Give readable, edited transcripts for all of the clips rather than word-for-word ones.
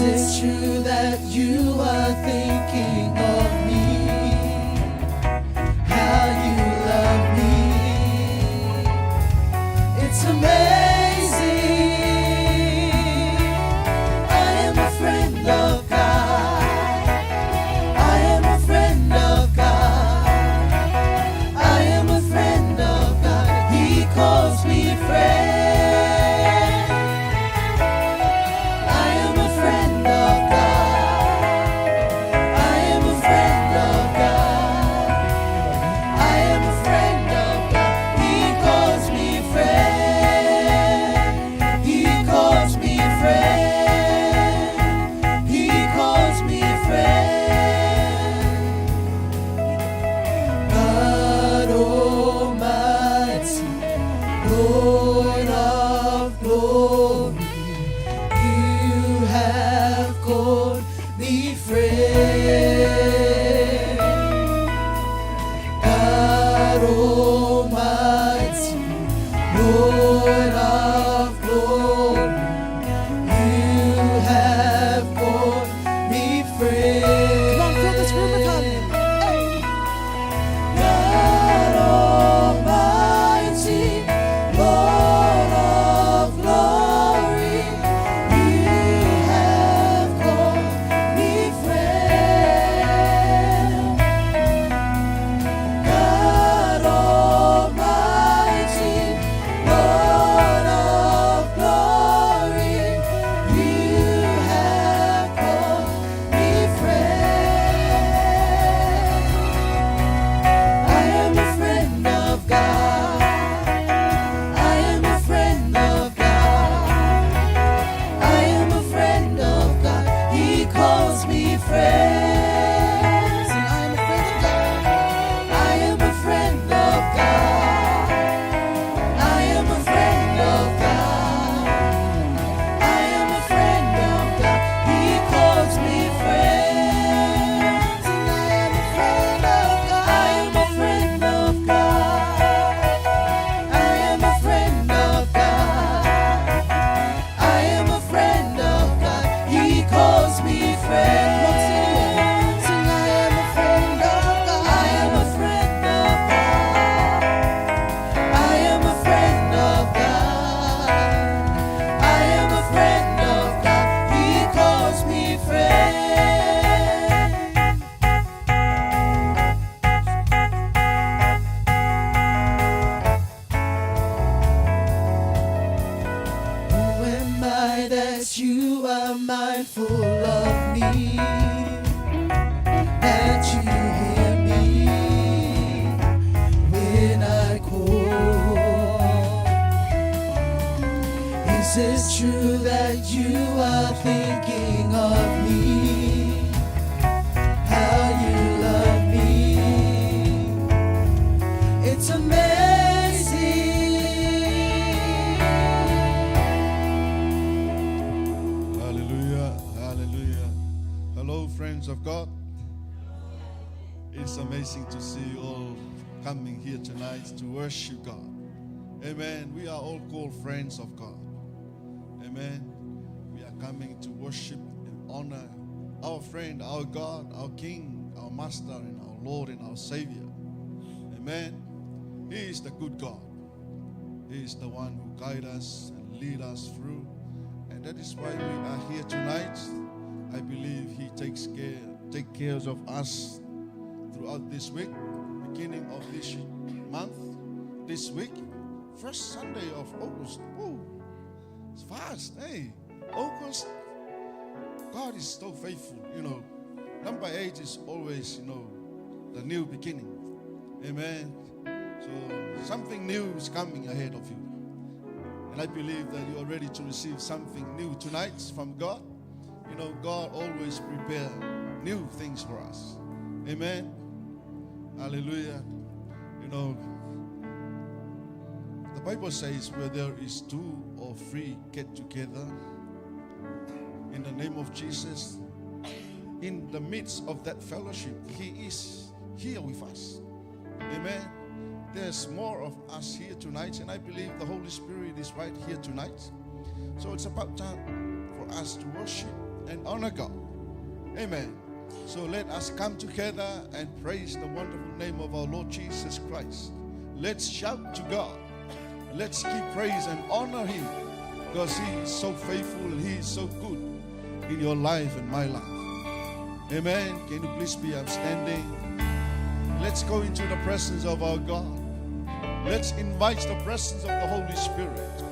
it true that you are thinking of me? How you love me? It's amazing. I am a friend of God. I am a friend of God. I am a friend of God. He calls me friend. Lord of glory, you have called me friend. God Almighty, Lord of glory, you have called me friend. Come on, fill this room with harmony. God Almighty, Lord of glory, you have called me friend. God Almighty, Lord of glory, you have called me friend. I am a friend of God. I am a friend of God. I am a friend of God. He calls me friend. And I am a friend of God. I am a friend of God. I am a friend of God. I am a friend of God. He calls me friend. And I am a friend of God. I am a friend of God. I am a friend of God. I am a friend of God. He calls me friend. Sing, I am a friend of God. I am a friend of God. I am a friend of God. I am a friend of God. He calls me friend. Who am I that you are mindful of me? That you hear me when I call? Is it true that you are thinking of me? How you love me? It's amazing. Hallelujah, hallelujah. Hello, friends of God. It's amazing to see you all coming here tonight to worship God. Amen. We are all called friends of God. Amen. We are coming to worship and honor our friend, our God, our King, our Master, and our Lord and our Savior. Amen. He is the good God. He is the one who guides us and leads us through. And that is why we are here tonight. I believe He takes care of us throughout this week, beginning of this month, this week, first Sunday of August. Woo, it's fast, hey, August. God is so faithful, Number 8 is always, the new beginning. Amen. So something new is coming ahead of you. And I believe that you are ready to receive something new tonight from God. God always prepares new things for us. Amen. Hallelujah. The Bible says where there is 2 or 3 get together in the name of Jesus, in the midst of that fellowship, He is here with us. Amen. There's more of us here tonight, and I believe the Holy Spirit is right here tonight. So it's about time for us to worship and honor God. Amen. So let us come together and praise the wonderful name of our Lord Jesus Christ. Let's shout to God. Let's give praise and honor Him, because He is so faithful and He is so good in your life and my life. Amen. Can you please be upstanding? Let's go into the presence of our God. Let's invite the presence of the Holy Spirit.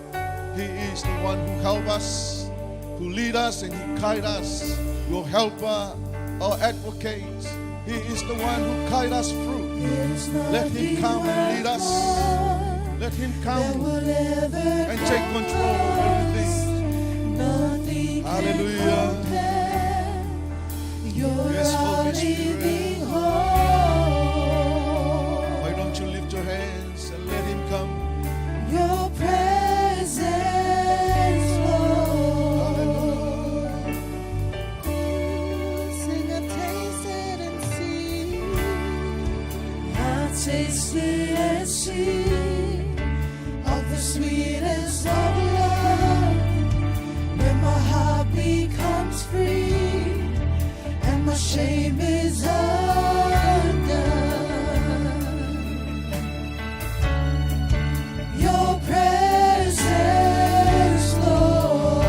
He is the one who helps us, who leads us, and He guides us, your helper, our advocate. He is the one who guides us through. Let Him come and lead us. Let Him come and take control of everything. Hallelujah. Yes, Holy Spirit. Why don't you lift your hands and let Him come? Your presence, Lord. Sing, I've tasted and seen. I've tasted and seen of the sweetest of love, when my heart becomes free and my shame is undone. Your presence, Lord.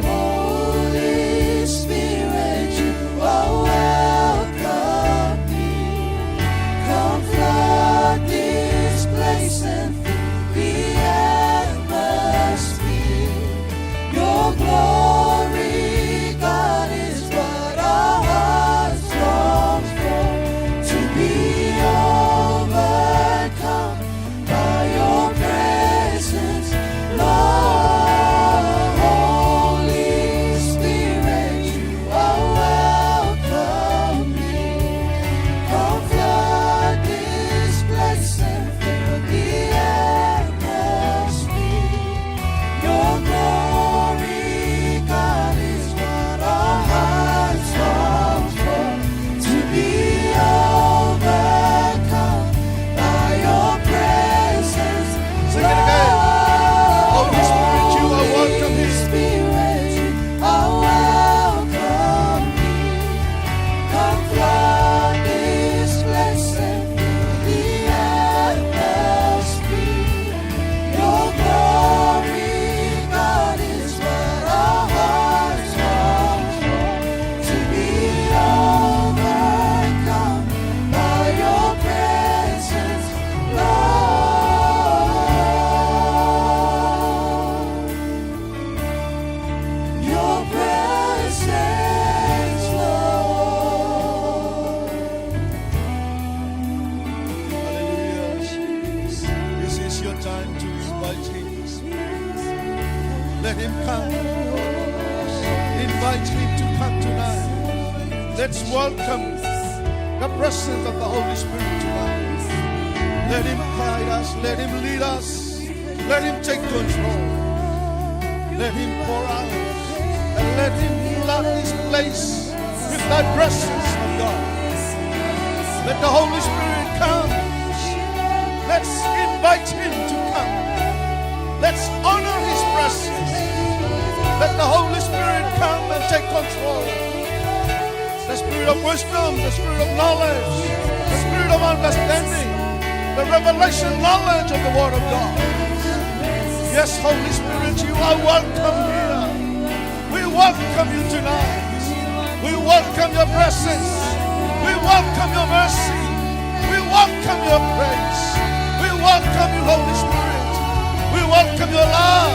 Holy Spirit, you are welcome here. Come flood this place and fill the atmosphere. Your glory, God, is what our hearts long for. To be overcome by your presence, Lord. Holy Spirit, you are welcome here. Come flood this place and fill the atmosphere. Your glory, God, is what our hearts long for. To be overcome by your presence, Sing it again. Holy Spirit, you are welcome here. Spirit, you are welcome here. Come flood this place and fill the atmosphere. Your glory, God, is what our hearts long for. To be overcome by your presence, Lord. Your presence, Lord. Hallelujah. This is your time to invite Him. Let Him come. Invite Him to come tonight. Let's welcome the presence of the Holy Spirit tonight. Let Him guide us. Let Him lead us. Let Him take control. Let Him pour out. And let Him flood this place with thy presence of God. Let the Holy Spirit come. Let's invite Him to come. Let's honor His presence. Let the Holy Spirit come and take control. The Spirit of wisdom, the Spirit of knowledge, the Spirit of understanding, the revelation knowledge of the Word of God. Yes, Holy Spirit, you are welcome here. We welcome you tonight. We welcome your presence. We welcome your mercy. We welcome your praise. We welcome you, Holy Spirit. We welcome your love.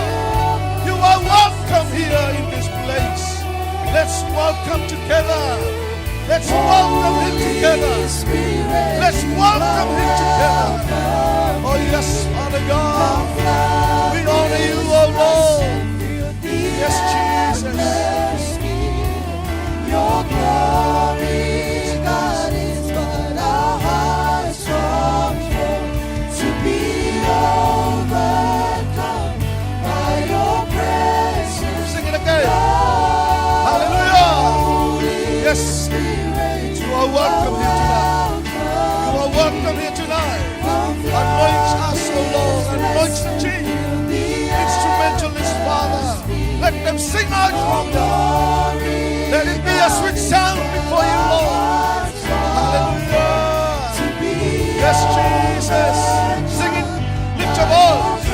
You are welcome here in this place. Let's welcome together. Let's welcome Him together. Let's welcome Him together. Oh yes, Father God. We honor you, oh Lord. Yes, Jesus. Your glory, God, is what our hearts long for. To be overcome by your presence. Sing it again. Hallelujah. Yes, you are welcome here tonight. You are welcome here tonight. Anoint us, O Lord. Anoint the Let them sing out from the heart. Let it be a sweet sound before you, Lord. Hallelujah. Yes, Jesus. Sing it. Lift your voice.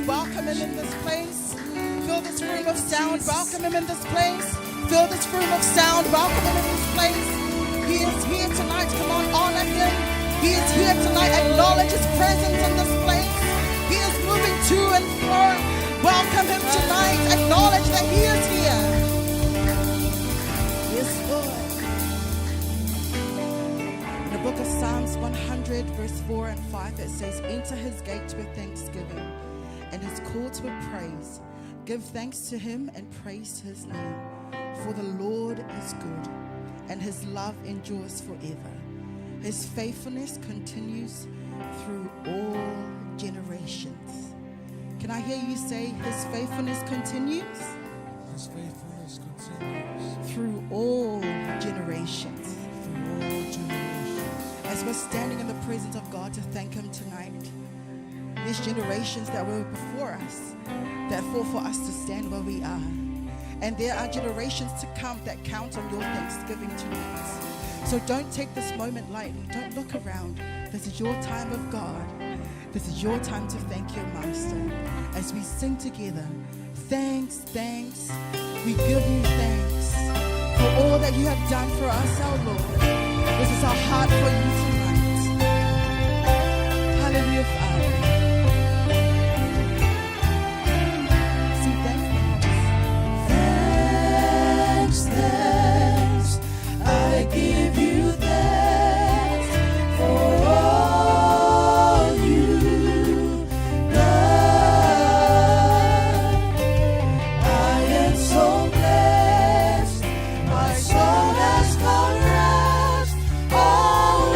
Welcome him in this place. Fill this room of sound. Welcome him in this place. Fill this room of sound. Welcome him in this place. He is here tonight. Come on, honor him. He is here tonight. Acknowledge his presence in this place. He is moving to and fro. Welcome him tonight. Acknowledge that he is here. Yes, Lord. In the book of Psalms 100, verse 4 and 5, it says, enter his gates with thanksgiving and his courts with praise. Give thanks to him and praise his name. For the Lord is good, and his love endures forever. His faithfulness continues through all generations. Can I hear you say, his faithfulness continues? His faithfulness continues through all generations. through all generations. As we're standing in the presence of God to thank him tonight, there's generations that were before us that fought for us to stand where we are. And there are generations to come that count on your thanksgiving tonight. So don't take this moment lightly. Don't look around. This is your time of God. This is your time to thank your Master. As we sing together, thanks, thanks. We give you thanks for all that you have done for us, our Lord. This is our heart for you tonight. Hallelujah, Father. Thanks, I give you thanks for all you've done. I am so blessed, my soul has found rest all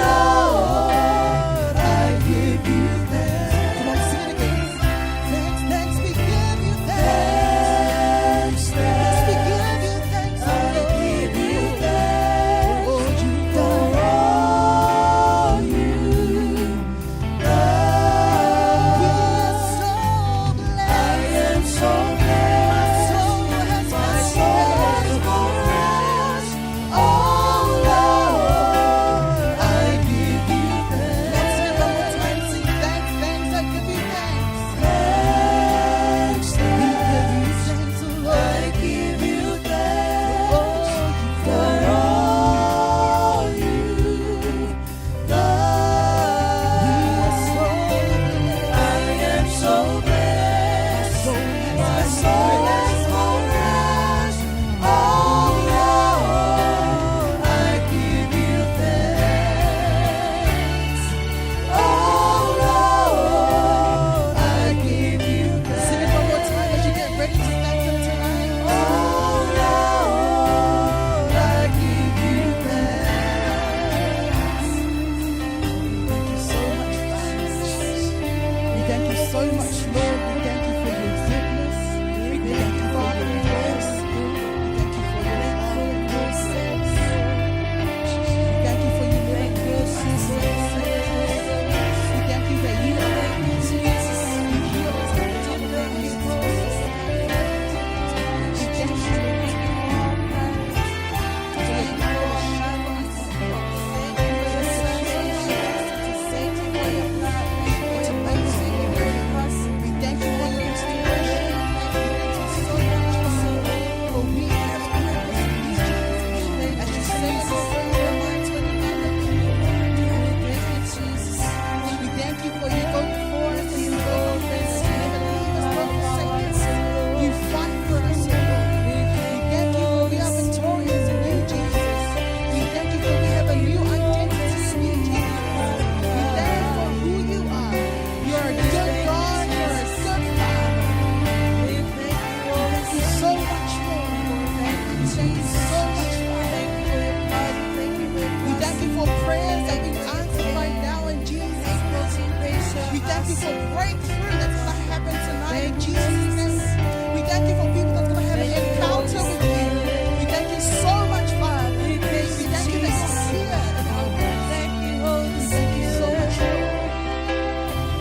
for breakthrough that's going to happen tonight in Jesus' name. We thank you for people that's going to have an encounter with you. We thank you so much, Father. We thank you that you're here in our midst. Thank you, Holy We thank you so much, Lord.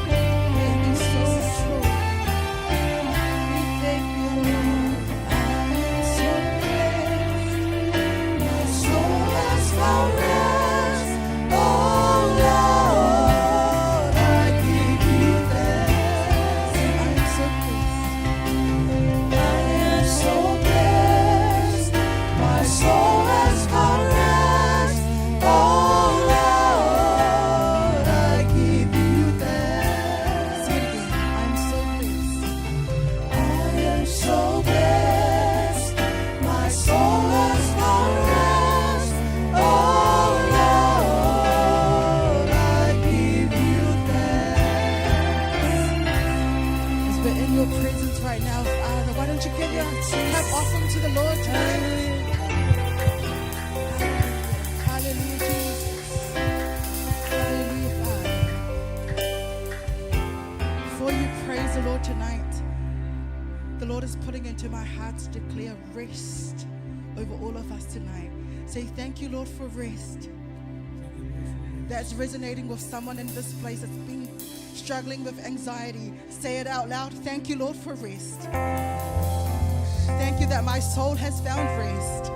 Thank you so much, Lord. Thank you, Lord. I'm so blessed. My soul has found rest. Oh Lord, I give you thanks. I'm so pleased. I am so blessed. My soul has found rest. Oh Lord, I give you thanks. Say it again. I'm so pleased. I am so blessed. My soul has found rest. Oh Lord, I give you thanks. As we're in your presence right now, Father, why don't you give your clap offering to the Lord tonight? Hallelujah, Jesus. Hallelujah, Father. Before you praise the Lord tonight, the Lord is putting into my heart to declare rest over all of us tonight. Say thank you, Lord, for rest. That's resonating with someone in this place that's been struggling with anxiety. Say it out loud. Thank you, Lord, for rest. Thank you that my soul has found rest.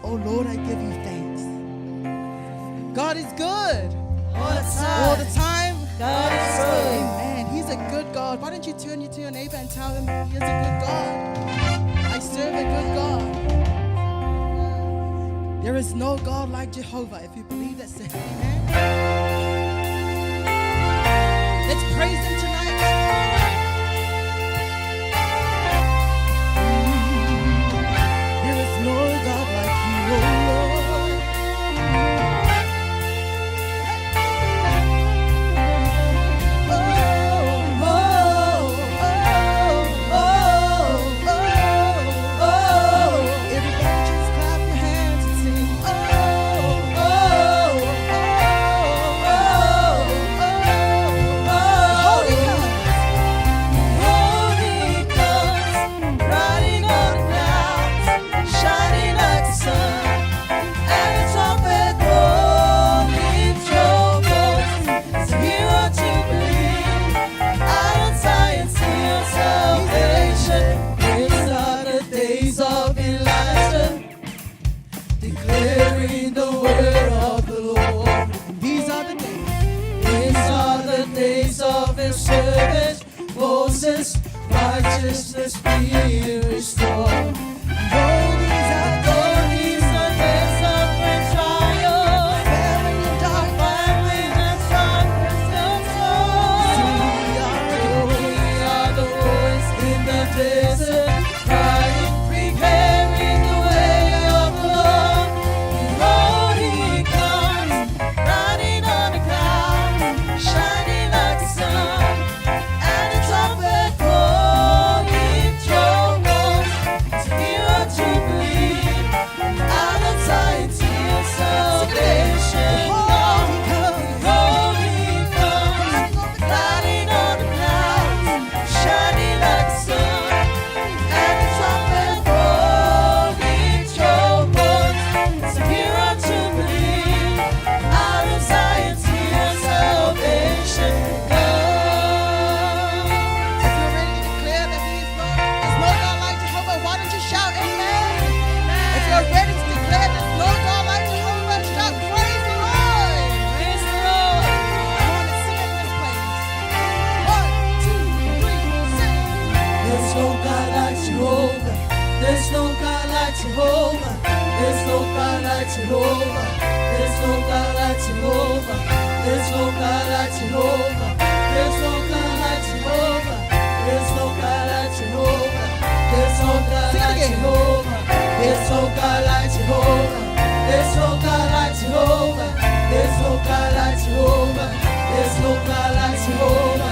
Oh Lord, I give you thanks. God is good. All the time. All the time. God is good. Amen. He's a good God. Why don't you turn to your neighbor and tell him he is a good God. I serve a good God. There is no God like Jehovah. If you believe that, say amen. Let's praise him tonight. There is no God like you, oh Lord. Everybody just clap your hands and sing. Holy comes. Riding on clouds, shining like the sun, and the trumpet blows, lift your voice, it's a hero to believe. Out of Zion, seal salvation. These are the days of Elijah, declaring the word of the Lord. These are the days. These are the days of his servant Moses, righteousness being restored. Though these are days of great trial, Famine and dark. famine and darkness and sorrow. We are the voice in the desert, crying, preparing the way of the Lord. Behold, he comes, riding on a cloud, shining like the sun, and the trumpet blows, lift your voice, it's a hero to believe. Out of Zion, till salvation. Behold, he comes, riding on the clouds, shining like the sun, and the trumpet blows, lift your voice, it's a hero to believe. Out of Zion, till salvation comes. If you're ready to declare that he is Lord, there's no God like Jehovah, why don't you shout amen? If you're ready to declare there's no God like Jehovah, shout praise the Lord. Praise the Lord. I want to sing in this place. 1, 2, 3, sing. There's no God like Jehovah. There's no God like Jehovah. There's no God like Jehovah. There's no God like Jehovah. There's no God like Jehovah. There's no God like Jehovah. There's no God like Jehovah. There's no God Sing it like again. Jehovah. There's no God like Jehovah. There's no God like Jehovah. There's no God like Jehovah. There's no God like Jehovah.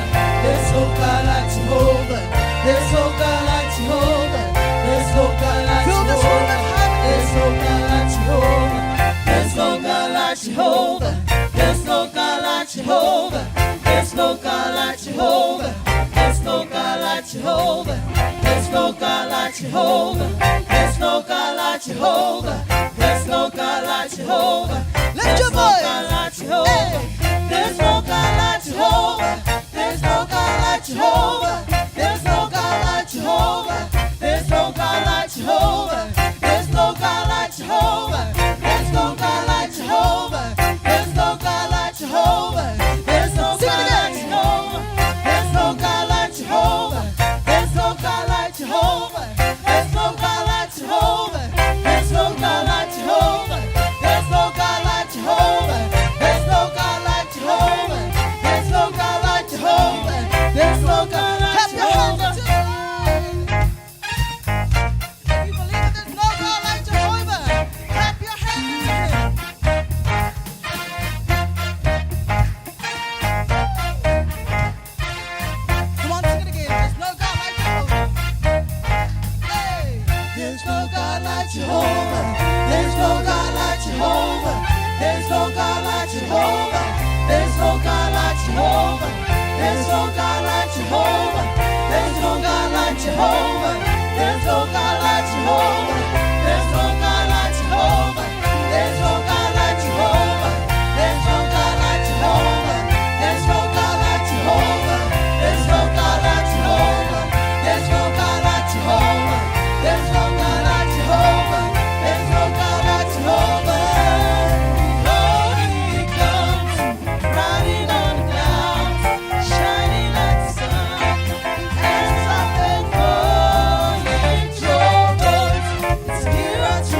There's no God like Jehovah. There's no God like Jehovah. There's no God like Fill this room with Jehovah. harmony. There's no God like Jehovah. There's no God like Jehovah. There's no God like Jehovah. There's no God like Jehovah. There's no God like Jehovah. There's no God like Jehovah. There's no God like Jehovah. There's no God like Jehovah. Lift your voice. Jehovah. There's no God like Jehovah. There's no God like Jehovah. There's no God like Jehovah. There's no God like Jehovah. There's no God like Jehovah. There's no God like Jehovah. There's no God like Jehovah. There's no God like Jehovah. There's no God like Jehovah. There's no God like Jehovah. There's no God like Jehovah. There's no God like Jehovah. There's no God like Jehovah. There's no God like Jehovah. There's no God like Jehovah. There's no God like Jehovah. If you believe that there's no God like Jehovah, clap your hands. Come on, sing it again. There's no God like Jehovah. Hey. There's no God like Jehovah. There's no God like Jehovah. There's no God like Jehovah. There's no God like Jehovah. There's no God like Jehovah. There's no God like Jehovah. There's no God like Jehovah. There's no God like Jehovah. There's no God like Jehovah. There's no God like Jehovah. There's no God like Jehovah. There's no God like Jehovah. There's no God like Jehovah. There's no God like Jehovah. There's no God like Jehovah. Lord, He comes riding on the clouds, shining like the sun. As I thank for your voice, it's here at your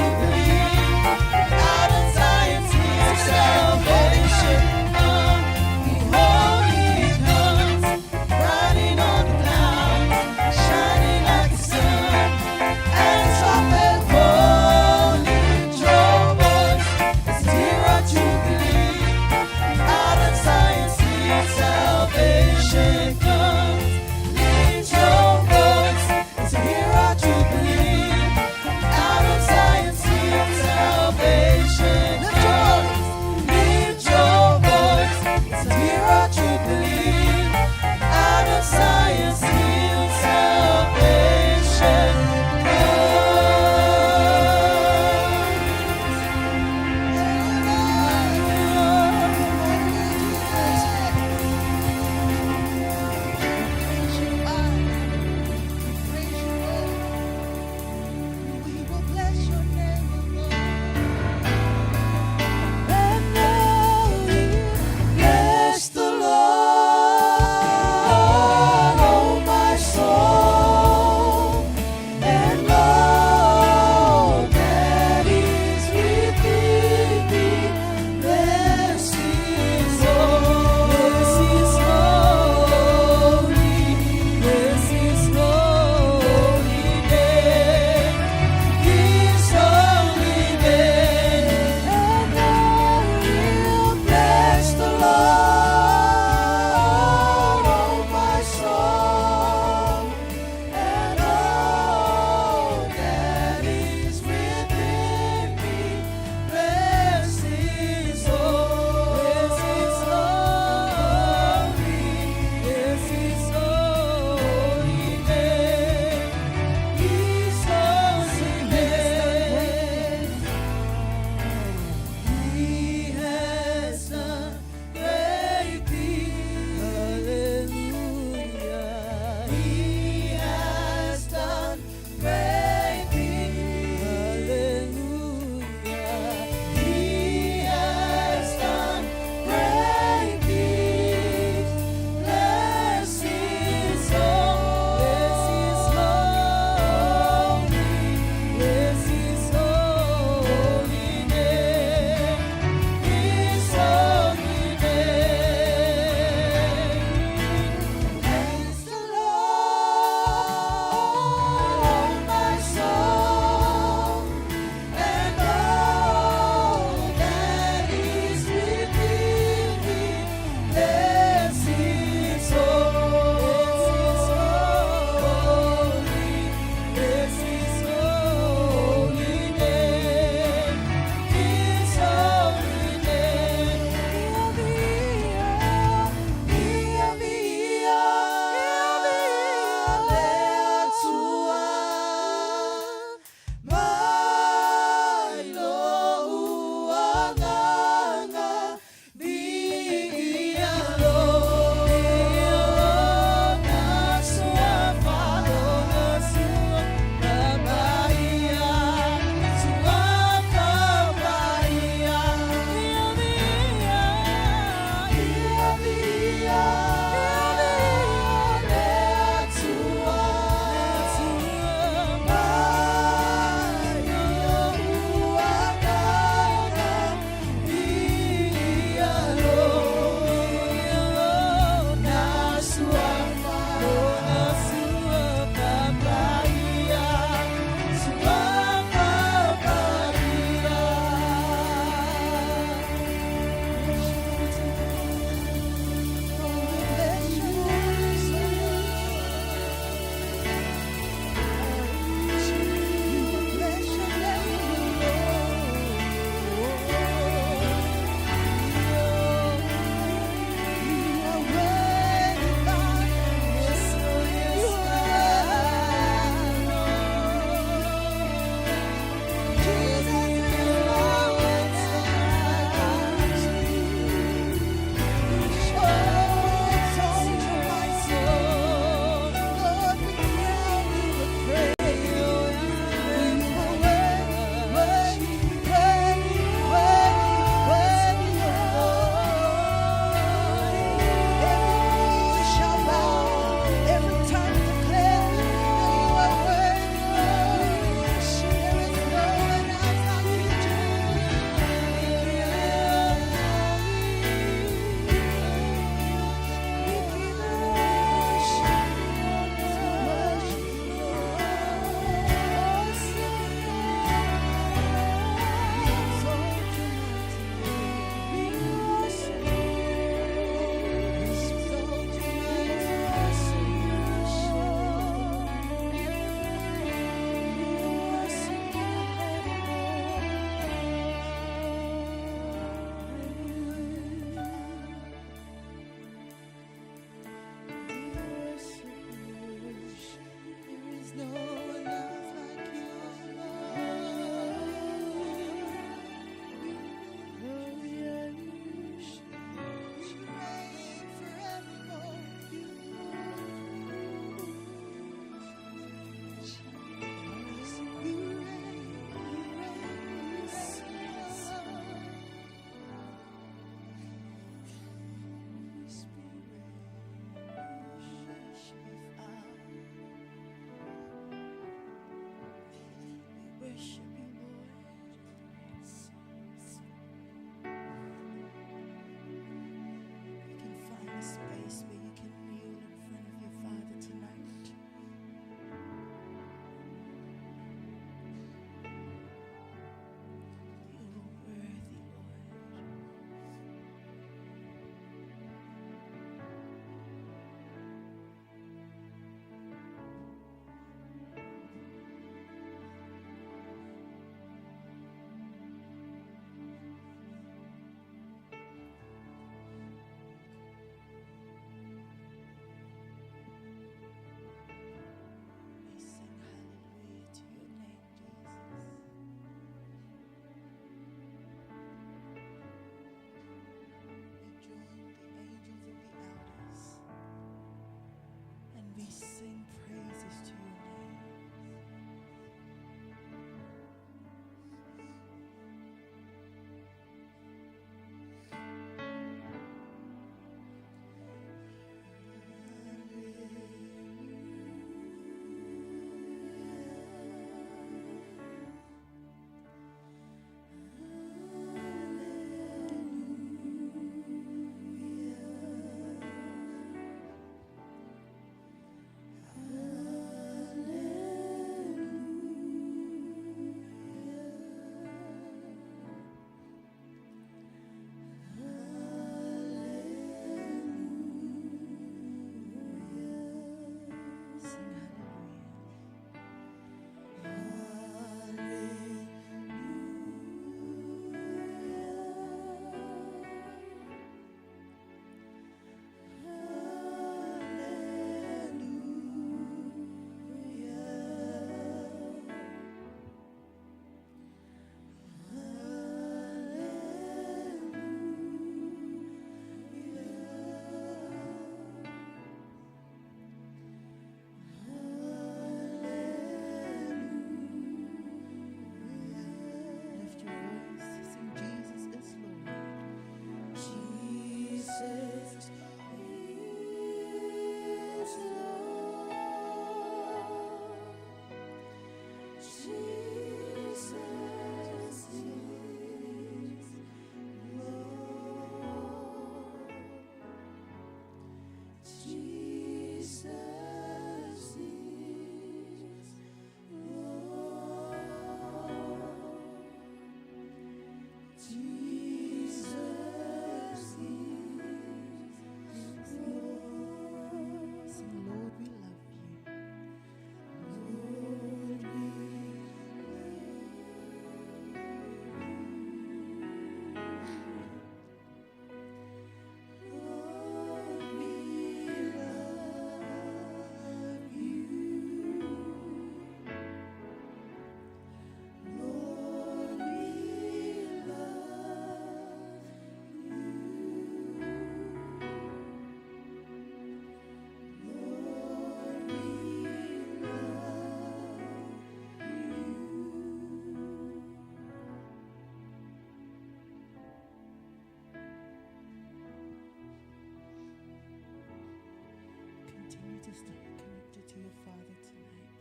Stay connected to your Father tonight.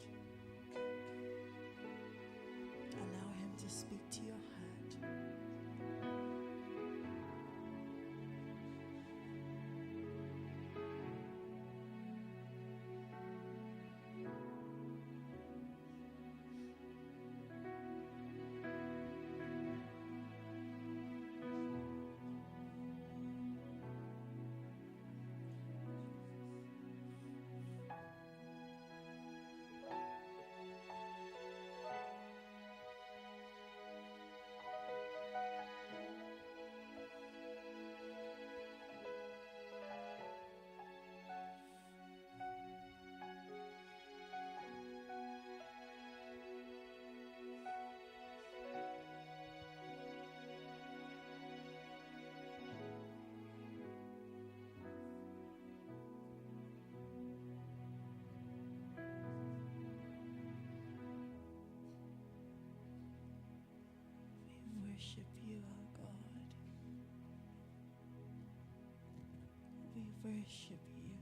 Allow Him to speak to your heart. We worship you, our God. We worship you.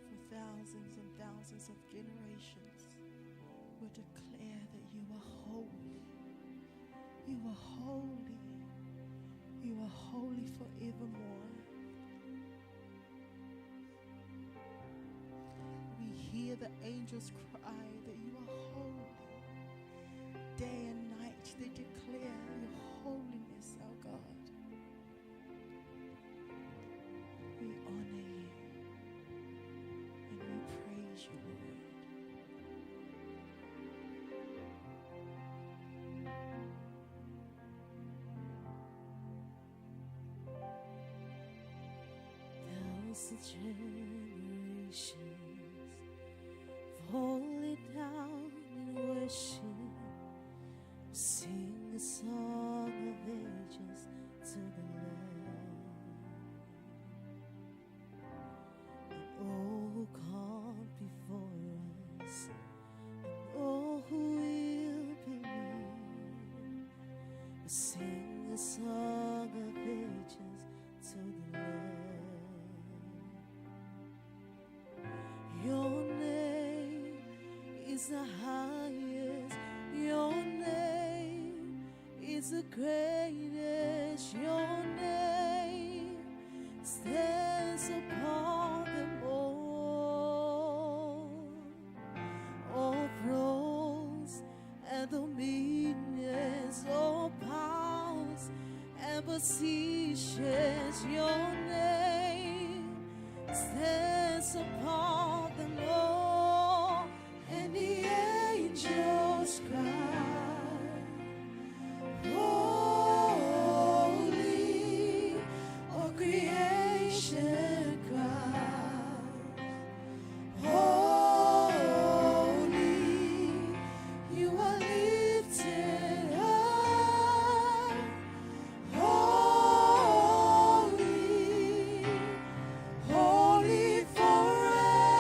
For thousands and thousands of generations will declare that you are holy. You are holy. You are holy forevermore. We hear the angels cry that you are holy. Day and night they declare your holiness, our God. We honor you and we praise you, Lord. Thousands generations falling down in worship, sing a song of ages to the Lamb. And all who come before us, and all who will believe, sing a song of ages to the Lamb. Your name is the highest. Your name is the greatest. Your name stands upon them all. All thrones and dominions, all powers and positions. Your name stands upon them all, and the angels cry, holy, all creation cries, holy, you are lifted high, holy, holy forever.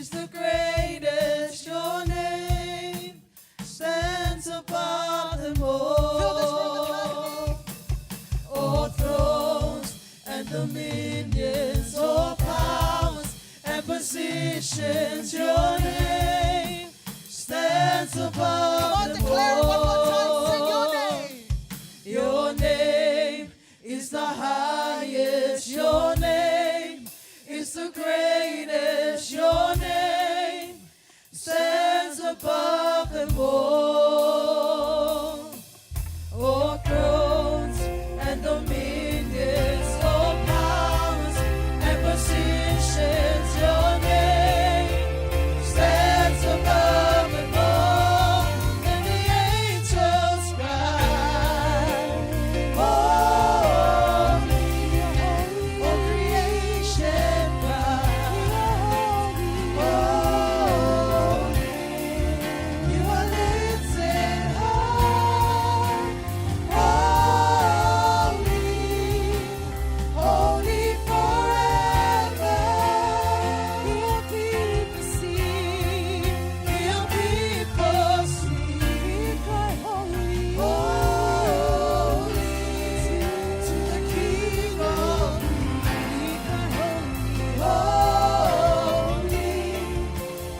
is the greatest. Your name stands above them Fill this room with all. All thrones and dominions, all powers and positions. Your name stands above Come on, them declare it one more time. Sing your all. name. Your name is the highest. Your name is the greatest. Your name stands above them all. All thrones and dominions, all powers and positions. Your name stands above them all. And the angels cry, holy, all creation cry, holy. You are lifted high, holy, holy forever. Your people sing, your people sing, holy, holy, to the King of Kings, holy.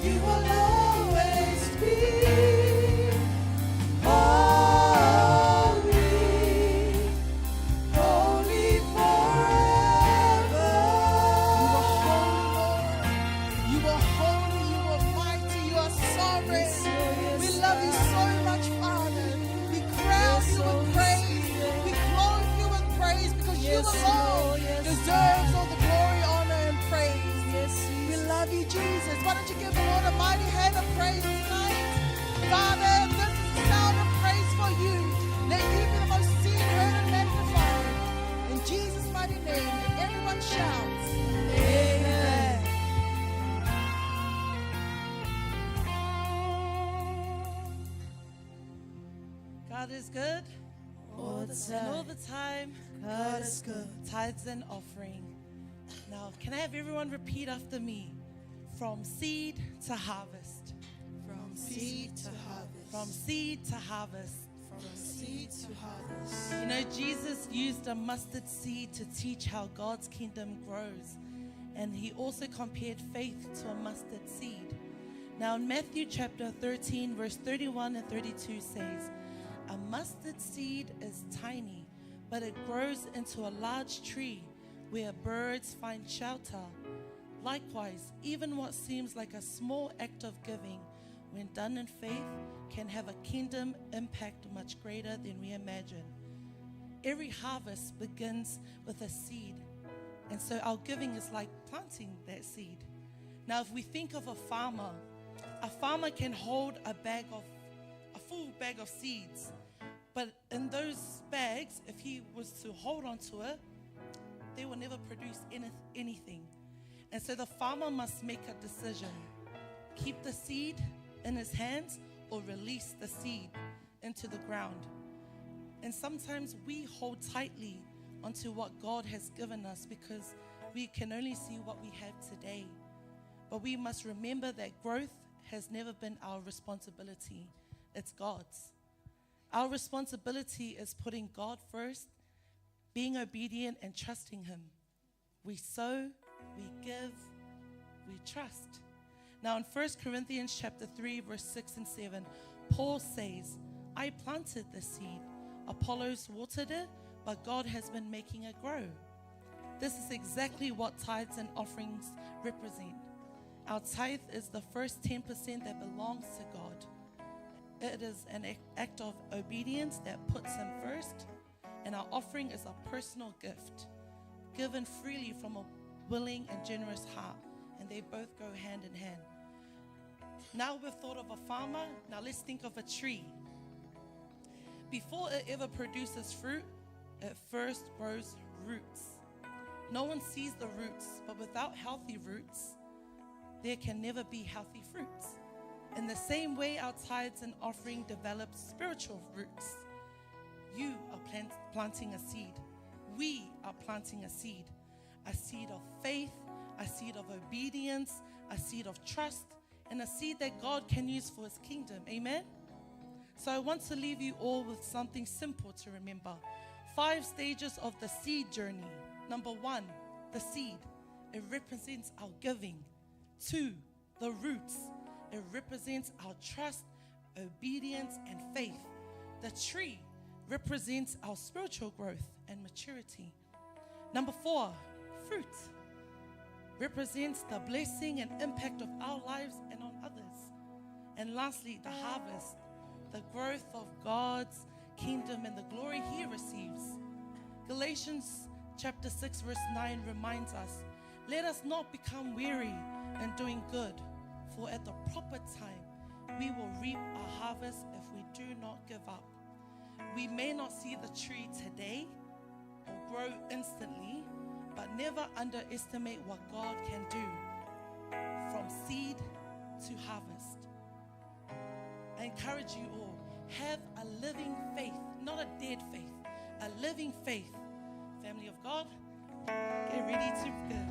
You will always be holy, holy forever. You are holy, you are mighty, you are sovereign. Yes, We love you so much, Father. We crown you with praise. We clothe you with praise because you Yes, alone Lord, yes, deserves all the glory, honor, and praise. Yes, We love you, Jesus. Why don't you give the Lord a mighty hand of praise tonight? Father, this is the sound of praise for you. Let you be the most seen, heard, and magnified. In Jesus' mighty name, and everyone shouts, Amen. God is good. all the And all time. the time, God is good. tithes and offering. Now, can I have everyone repeat after me? From seed to harvest. From seed to harvest. From seed to harvest. From seed to harvest. You know, Jesus used a mustard seed to teach how God's kingdom grows. And he also compared faith to a mustard seed. Now, in Matthew chapter 13, verse 31 and 32 says, a mustard seed is tiny, but it grows into a large tree where birds find shelter. Likewise, even what seems like a small act of giving, when done in faith, can have a kingdom impact much greater than we imagine. Every harvest begins with a seed, and so our giving is like planting that seed. Now, if we think of a farmer can hold a full bag of seeds, but in those bags, if he was to hold on to it, they will never produce anything. And so the farmer must make a decision: keep the seed in his hands or release the seed into the ground. And sometimes we hold tightly onto what God has given us because we can only see what we have today. But we must remember that growth has never been our responsibility. It's God's. Our responsibility is putting God first, being obedient and trusting him. We sow, we give, we trust. Now in 1 Corinthians chapter 3, verse 6 and 7, Paul says, I planted the seed, Apollos watered it, but God has been making it grow. This is exactly what tithes and offerings represent. Our tithe is the first 10% that belongs to God. It is an act of obedience that puts him first, and our offering is a personal gift given freely from a willing and generous heart, and they both go hand in hand. Now we've thought of a farmer, now let's think of a tree. Before it ever produces fruit, it first grows roots. No one sees the roots, but without healthy roots, there can never be healthy fruits. In the same way, our tithes and offering develop spiritual roots. You are planting a seed. We are planting a seed. a seed of faith, a seed of obedience, a seed of trust, and a seed that God can use for his kingdom. Amen? So I want to leave you all with something simple to remember. 5 stages of the seed journey. Number 1, the seed. It represents our giving. 2, the roots. It represents our trust, obedience, and faith. The tree represents our spiritual growth and maturity. Number 4, fruit. Represents the blessing and impact of our lives and on others. And lastly, the harvest. The growth of God's kingdom and the glory he receives. Galatians chapter 6 verse 9 reminds us, let us not become weary in doing good, for at the proper time we will reap a harvest if we do not give up. We may not see the tree today or grow instantly, but never underestimate what God can do from seed to harvest. I encourage you all, have a living faith, not a dead faith, a living faith. Family of God, get ready to give.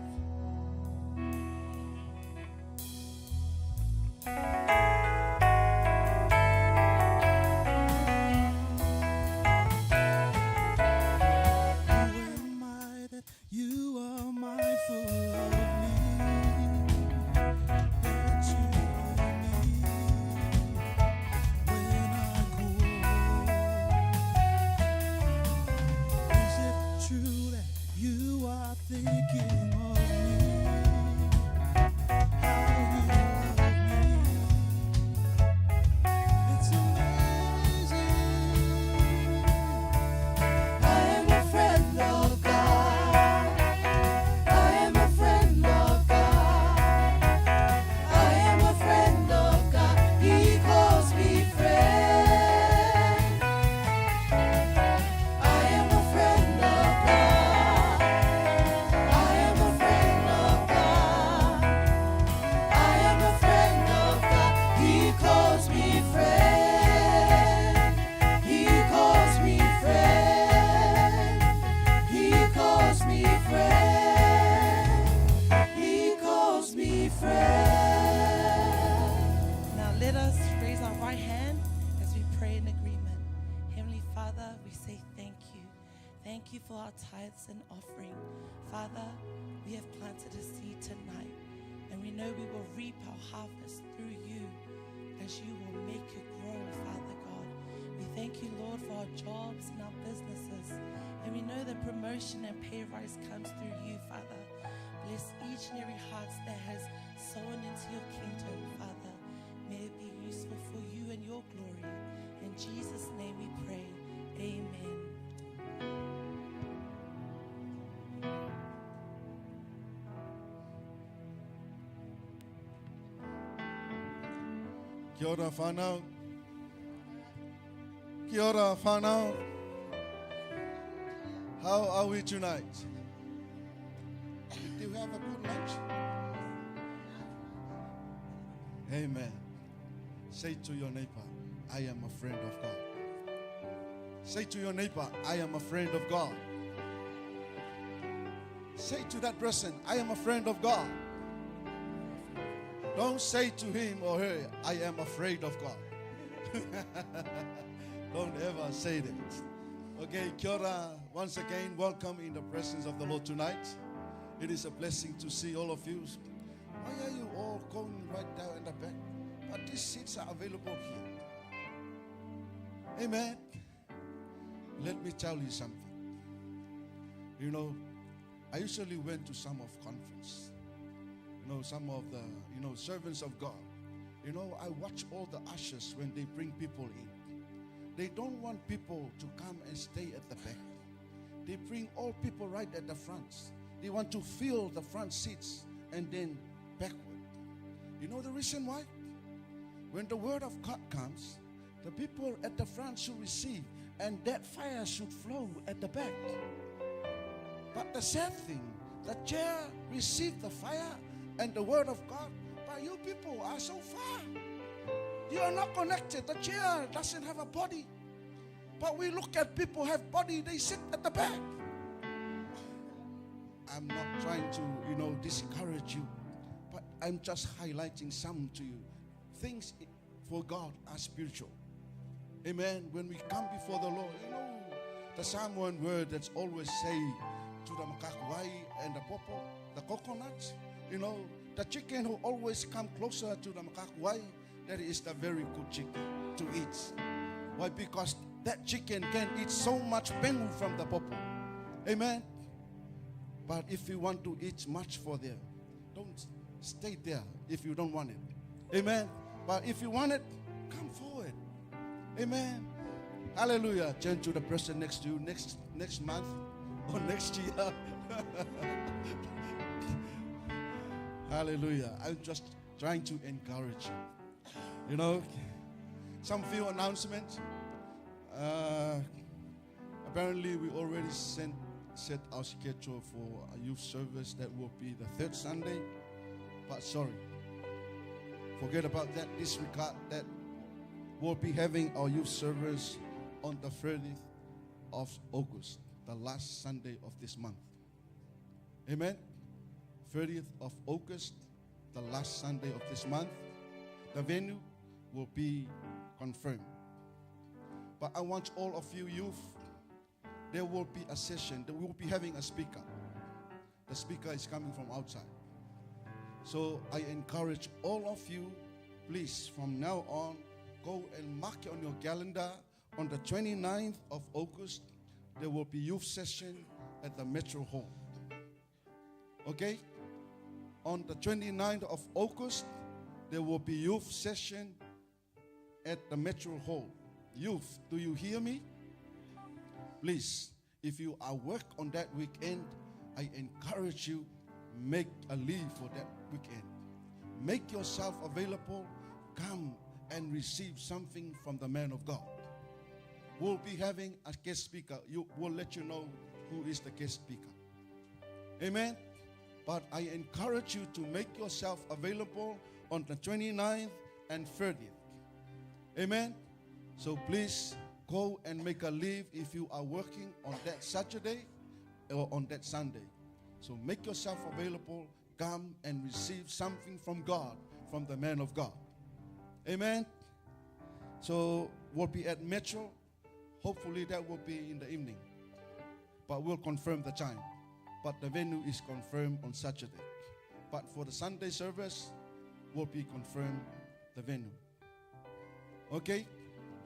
Thank you for our tithes and offering. Father, we have planted a seed tonight, and we know we will reap our harvest through you as you will make it grow, Father God. We thank you, Lord, for our jobs and our businesses, and we know that promotion and pay rise comes through you, Father. Bless each and every heart that has sown into your kingdom, Father. May it be useful for you and your glory. In Jesus' name we pray. Amen. Kia ora whanau. Kia ora whanau. How are we tonight? Did we have a good lunch? Amen. Say to your neighbor, I am a friend of God. Say to your neighbor, I am a friend of God. Say to that person, I am a friend of God. Don't say to him or her, I am afraid of God. Don't ever say that. Okay, kia ora. Once again, welcome in the presence of the Lord tonight. It is a blessing to see all of you. Why are you all going right down in the back? But these seats are available here. Amen. Let me tell you something. You know, I usually went to some of conference. You know, some of the, servants of God. You know, I watch all the ushers when they bring people in. They don't want people to come and stay at the back. They bring all people right at the front. They want to fill the front seats and then backward. You know the reason why? When the word of God comes, the people at the front should receive, and that fire should flow at the back. But the sad thing, the chair received the fire and the word of God, but you people are so far. You are not connected. The chair doesn't have a body. But we look at people have body, they sit at the back. I'm not trying to, discourage you, but I'm just highlighting some to you. Things for God are spiritual. Amen. When we come before the Lord, the Psalm 1 word that's always say to the makakwai and the popo, the coconut, the chicken who always come closer to the makakwai, that is the very good chicken to eat. Why? Because that chicken can eat so much pengu from the popo. Amen. But if you want to eat much for them, don't stay there if you don't want it. Amen. But if you want it, come forward. Amen. Hallelujah. Turn to the person next to you next month or next year. Hallelujah. I'm just trying to encourage you. Some few announcements. Apparently, we already set our schedule for a youth service that will be the third Sunday. But sorry, forget about that. Disregard that. We'll be having our youth service on the 30th of August, the last Sunday of this month. Amen. 30th of August, the last Sunday of this month. The venue will be confirmed. But I want all of you youth, there will be a session that we will be having a speaker. The speaker is coming from outside. So I encourage all of you, please, from now on, go and mark it on your calendar. On the 29th of August, there will be youth session at the Metro Hall. Okay? On the 29th of August, there will be youth session at the Metro Hall. Youth, do you hear me? Please, if you are work on that weekend, I encourage you, make a leave for that weekend. Make yourself available. Come and receive something from the man of God. We'll be having a guest speaker. We'll let you know who is the guest speaker. Amen. But I encourage you to make yourself available on the 29th and 30th. Amen. So please go and make a leave if you are working on that Saturday or on that Sunday. So make yourself available. Come and receive something from God, from the man of God. Amen. So we'll be at Metro. Hopefully that will be in the evening. But we'll confirm the time. But the venue is confirmed on Saturday. But for the Sunday service, will be confirmed the venue. Okay?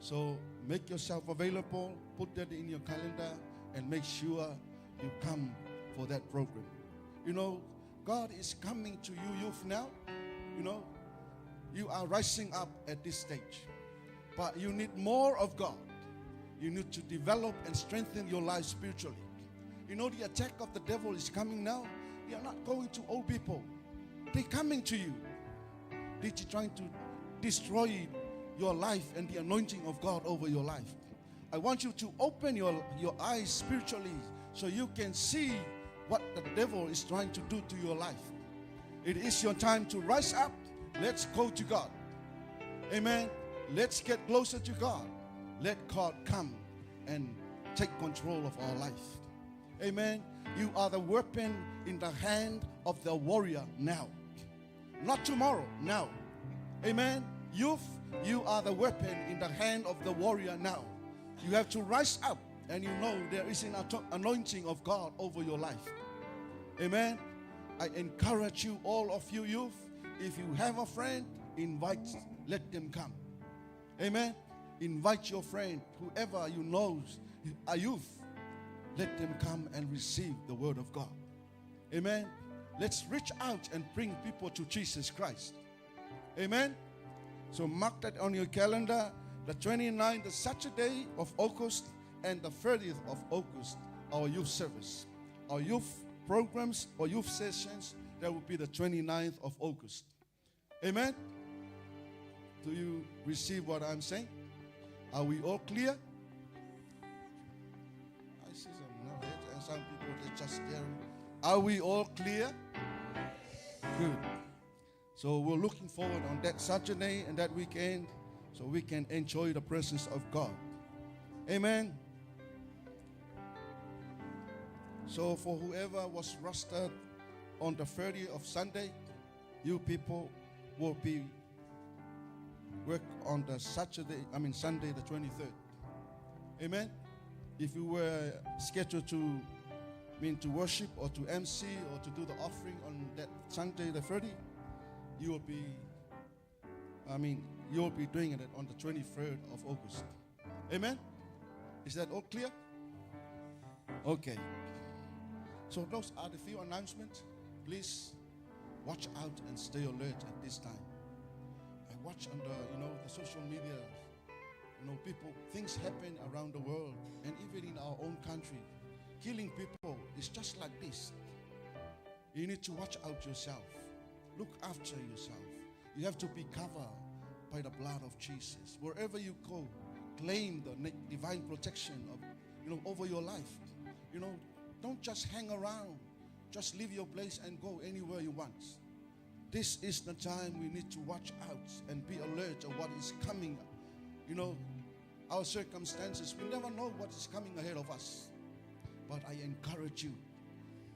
So make yourself available. Put that in your calendar and make sure you come for that program. God is coming to you youth now. You are rising up at this stage. But you need more of God. You need to develop and strengthen your life spiritually. The attack of the devil is coming now. They are not going to old people. They're coming to you. They're trying to destroy your life and the anointing of God over your life. I want you to open your eyes spiritually so you can see what the devil is trying to do to your life. It is your time to rise up. Let's go to God. Amen. Let's get closer to God. Let God come and take control of our life. Amen. You are the weapon in the hand of the warrior now. Not tomorrow, now. Amen. Youth, you are the weapon in the hand of the warrior now. You have to rise up and there is an anointing of God over your life. Amen. I encourage you, all of you youth, if you have a friend, let them come. Amen. Invite your friend, whoever you know, a youth, let them come and receive the word of God. Amen. Let's reach out and bring people to Jesus Christ. Amen. So mark that on your calendar, the 29th, the Saturday of August, and the 30th of August, our youth service. Our youth programs or youth sessions, that will be the 29th of August. Amen. Do you receive what I'm saying? Are we all clear? I see some no heads and some people, they're just staring. Are we all clear? Good. So we're looking forward on that Saturday and that weekend so we can enjoy the presence of God. Amen. So for whoever was rostered on the 30th of Sunday, you people will be work on the Sunday the 23rd. Amen. If you were scheduled to worship or to MC or to do the offering on that Sunday the 30th, you'll be doing it on the 23rd of August. Amen. Is that all clear? Okay. So those are the few announcements. Please watch out and stay alert at this time. I watch on the social media. Things happen around the world and even in our own country. Killing people is just like this. You need to watch out yourself. Look after yourself. You have to be covered by the blood of Jesus. Wherever you go, claim the divine protection over your life. Don't just hang around. Just leave your place and go anywhere you want. This is the time we need to watch out and be alert of what is coming. Our circumstances, we never know what is coming ahead of us. But I encourage you,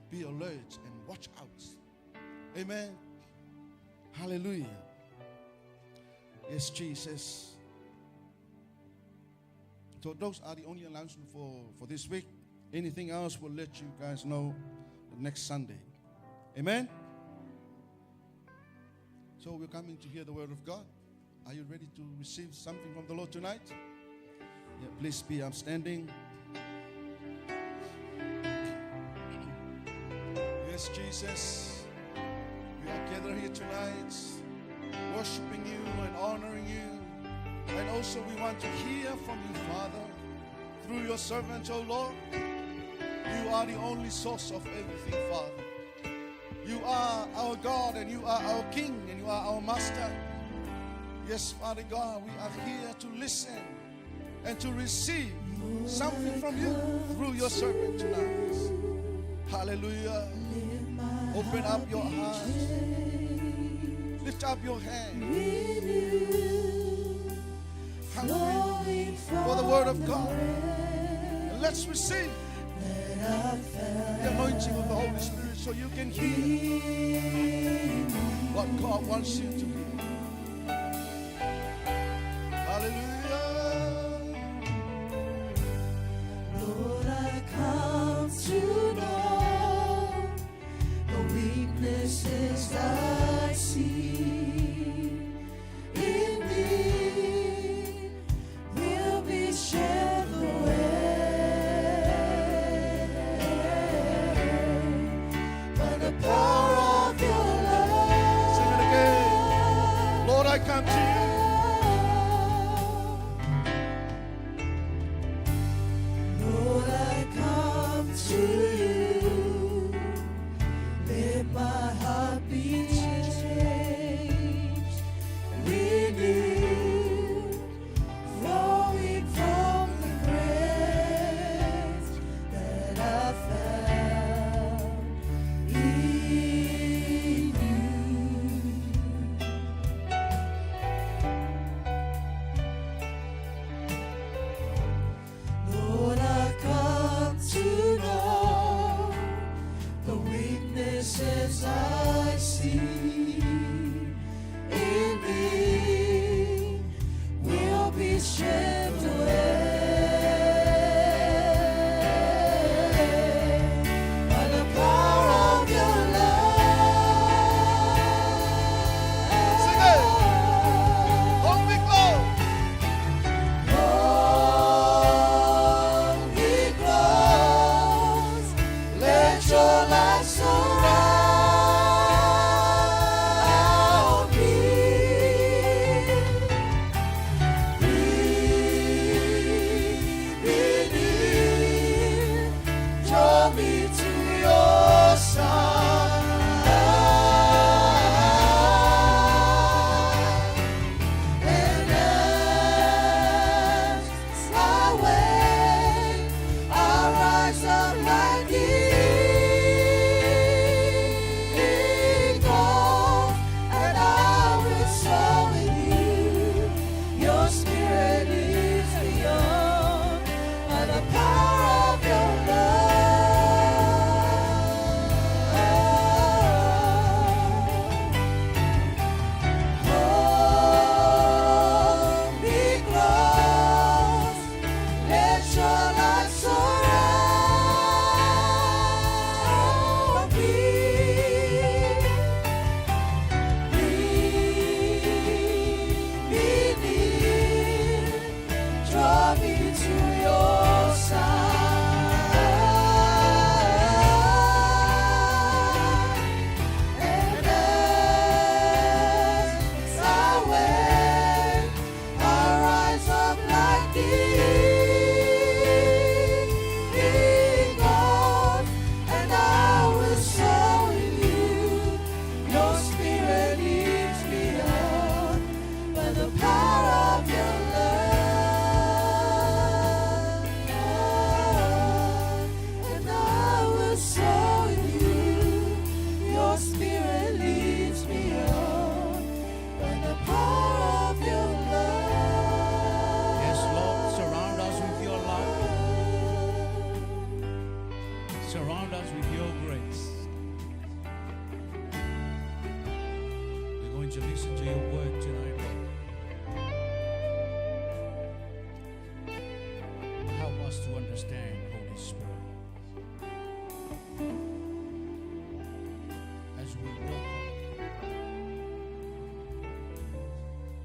be alert and watch out. Amen. Hallelujah. Yes, Jesus. So those are the only announcements for this week. Anything else, we'll let you guys know the next Sunday. Amen. So we're coming to hear the word of God. Are you ready to receive something from the Lord tonight? Yeah, please be upstanding. Yes, Jesus, we are gathered here tonight, worshiping you and honoring you. And also we want to hear from you, Father, through your servant, oh Lord. You are the only source of everything, Father. You are our God and you are our King and you are our Master. Yes, Father God, we are here to listen and to receive something from you through your servant tonight. Hallelujah. Open up your heart. Lift up your hand. Hungry for the word of God. And let's receive the anointing of the Holy Spirit so you can hear what God wants you to hear. Hallelujah. Lord, I come to know the weaknesses I see in me will be shed away by the power of your love. Sing it again. Lord, I come to you. Lord, I come to you. Let my heart be changed, renewed, flowing from the grace that I found in you. Lord, I come to know the weaknesses I see in me will be stripped away by the power of your love. Sing it. Hold me close. Hold me close, let your light so rise. as we walk on,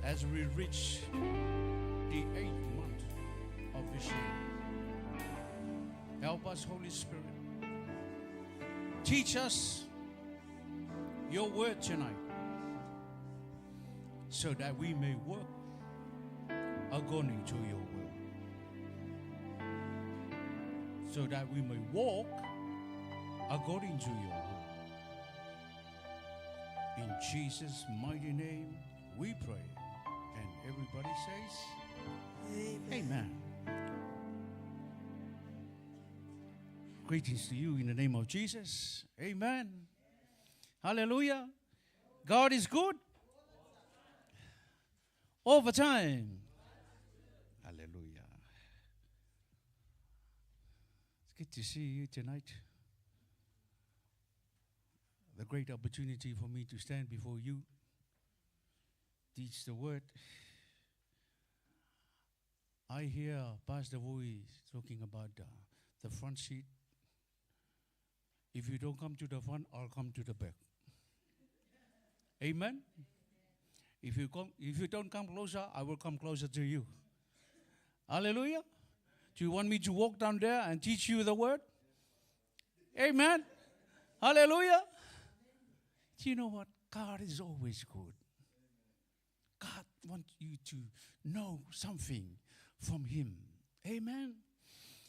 as we reach the 8th month of this year. Help us, Holy Spirit. Teach us your word tonight so that we may work according to your will, so that we may walk according to your will. In Jesus' mighty name we pray. And everybody says, Amen. Greetings to you in the name of Jesus. Amen. Hallelujah. God is good all the time. Hallelujah. It's good to see you tonight. The great opportunity for me to stand before you, teach the word. I hear Pastor Woy talking about the front seat. If you don't come to the front, I'll come to the back. Amen. If you don't come closer, I will come closer to you. Hallelujah. Do you want me to walk down there and teach you the word? Amen. Hallelujah. Do you know what? God is always good. God wants you to know something from Him. Amen.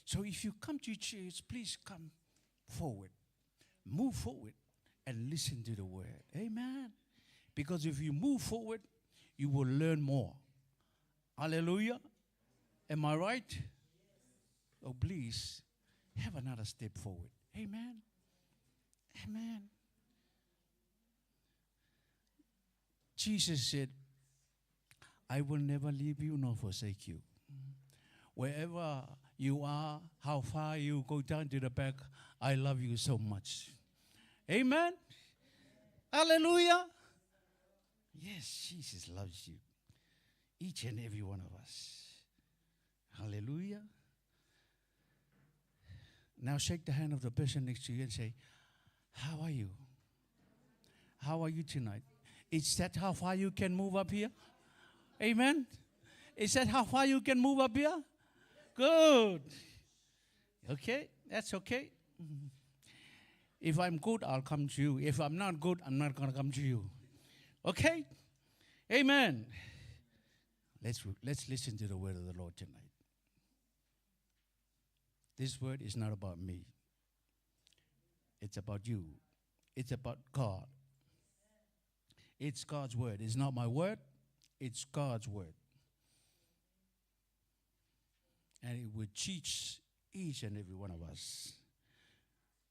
So if you come to church, please come forward. Move forward and listen to the word. Amen. Because if you move forward, you will learn more. Hallelujah. Am I right? Oh, please have another step forward. Amen. Amen. Jesus said, I will never leave you nor forsake you. Wherever you are, how far you go down to the back, I love you so much. Amen. Hallelujah. Yes, Jesus loves you. Each and every one of us. Hallelujah. Now shake the hand of the person next to you and say, how are you? How are you tonight? Is that how far you can move up here? Amen. Is that how far you can move up here? Good. Okay, that's okay. If I'm good, I'll come to you. If I'm not good, I'm not going to come to you. Okay? Amen. Let's listen to the word of the Lord tonight. This word is not about me. It's about you. It's about God. It's God's word. It's not my word. It's God's word. And it will teach each and every one of us.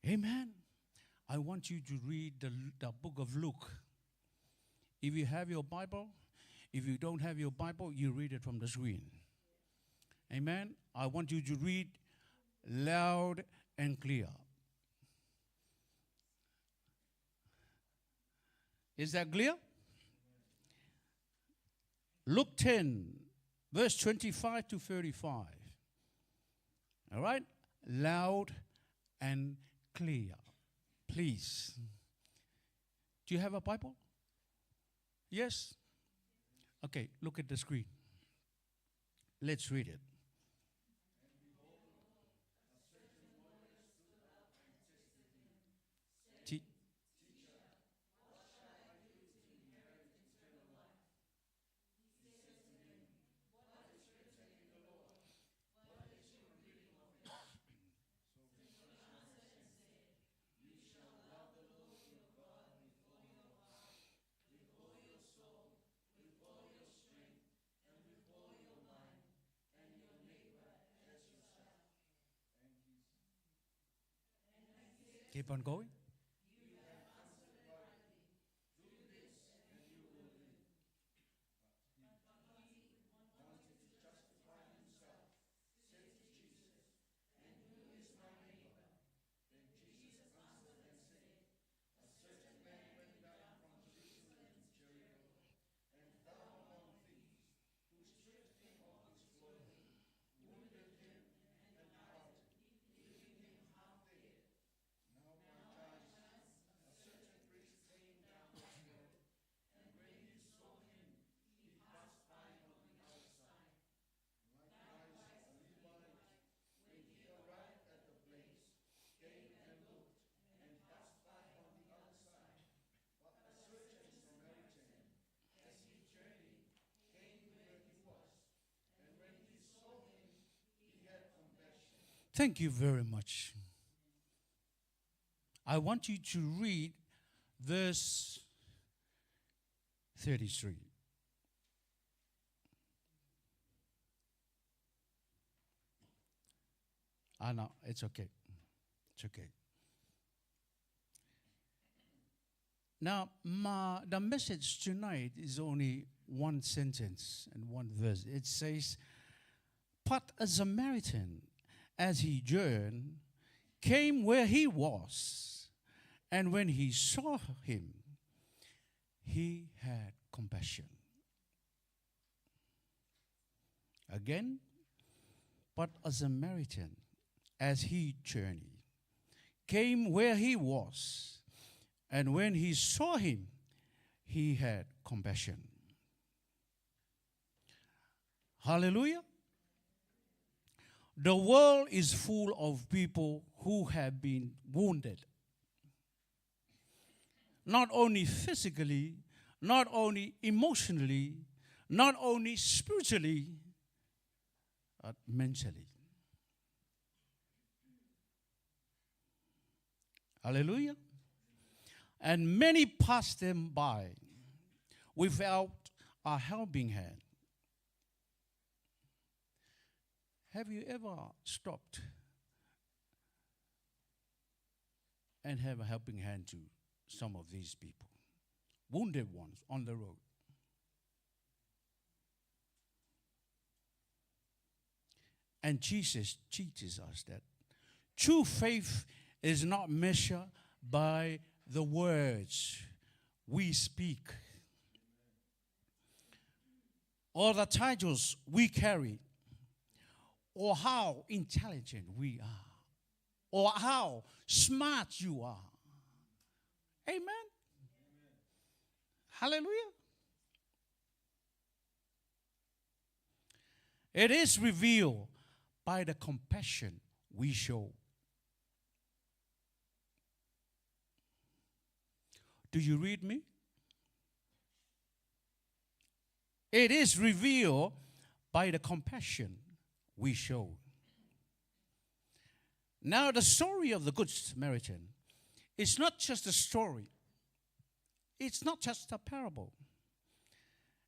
Amen. I want you to read the book of Luke. If you have your Bible, if you don't have your Bible, you read it from the screen. Amen. I want you to read loud and clear. Is that clear? Luke 10, verse 25 to 35. All right? Loud and clear. Please. Do you have a Bible? Yes? Okay, look at the screen. Let's read it. Keep on going. Thank you very much. I want you to read verse 33. No, it's okay. It's okay. Now, the message tonight is only one sentence and one verse. It says, "But a Samaritan, as he journeyed, came where he was, and when he saw him, he had compassion." Again, but a Samaritan, as he journeyed, came where he was, and when he saw him, he had compassion. Hallelujah. The world is full of people who have been wounded. Not only physically, not only emotionally, not only spiritually, but mentally. Hallelujah. And many pass them by without a helping hand. Have you ever stopped and have a helping hand to some of these people? Wounded ones on the road. And Jesus teaches us that true faith is not measured by the words we speak or the titles we carry or how intelligent we are or how smart you are. Amen. Hallelujah. It is revealed by the compassion we show. Do you read me? It is revealed by the compassion we show. Now, the story of the Good Samaritan is not just a story. It's not just a parable.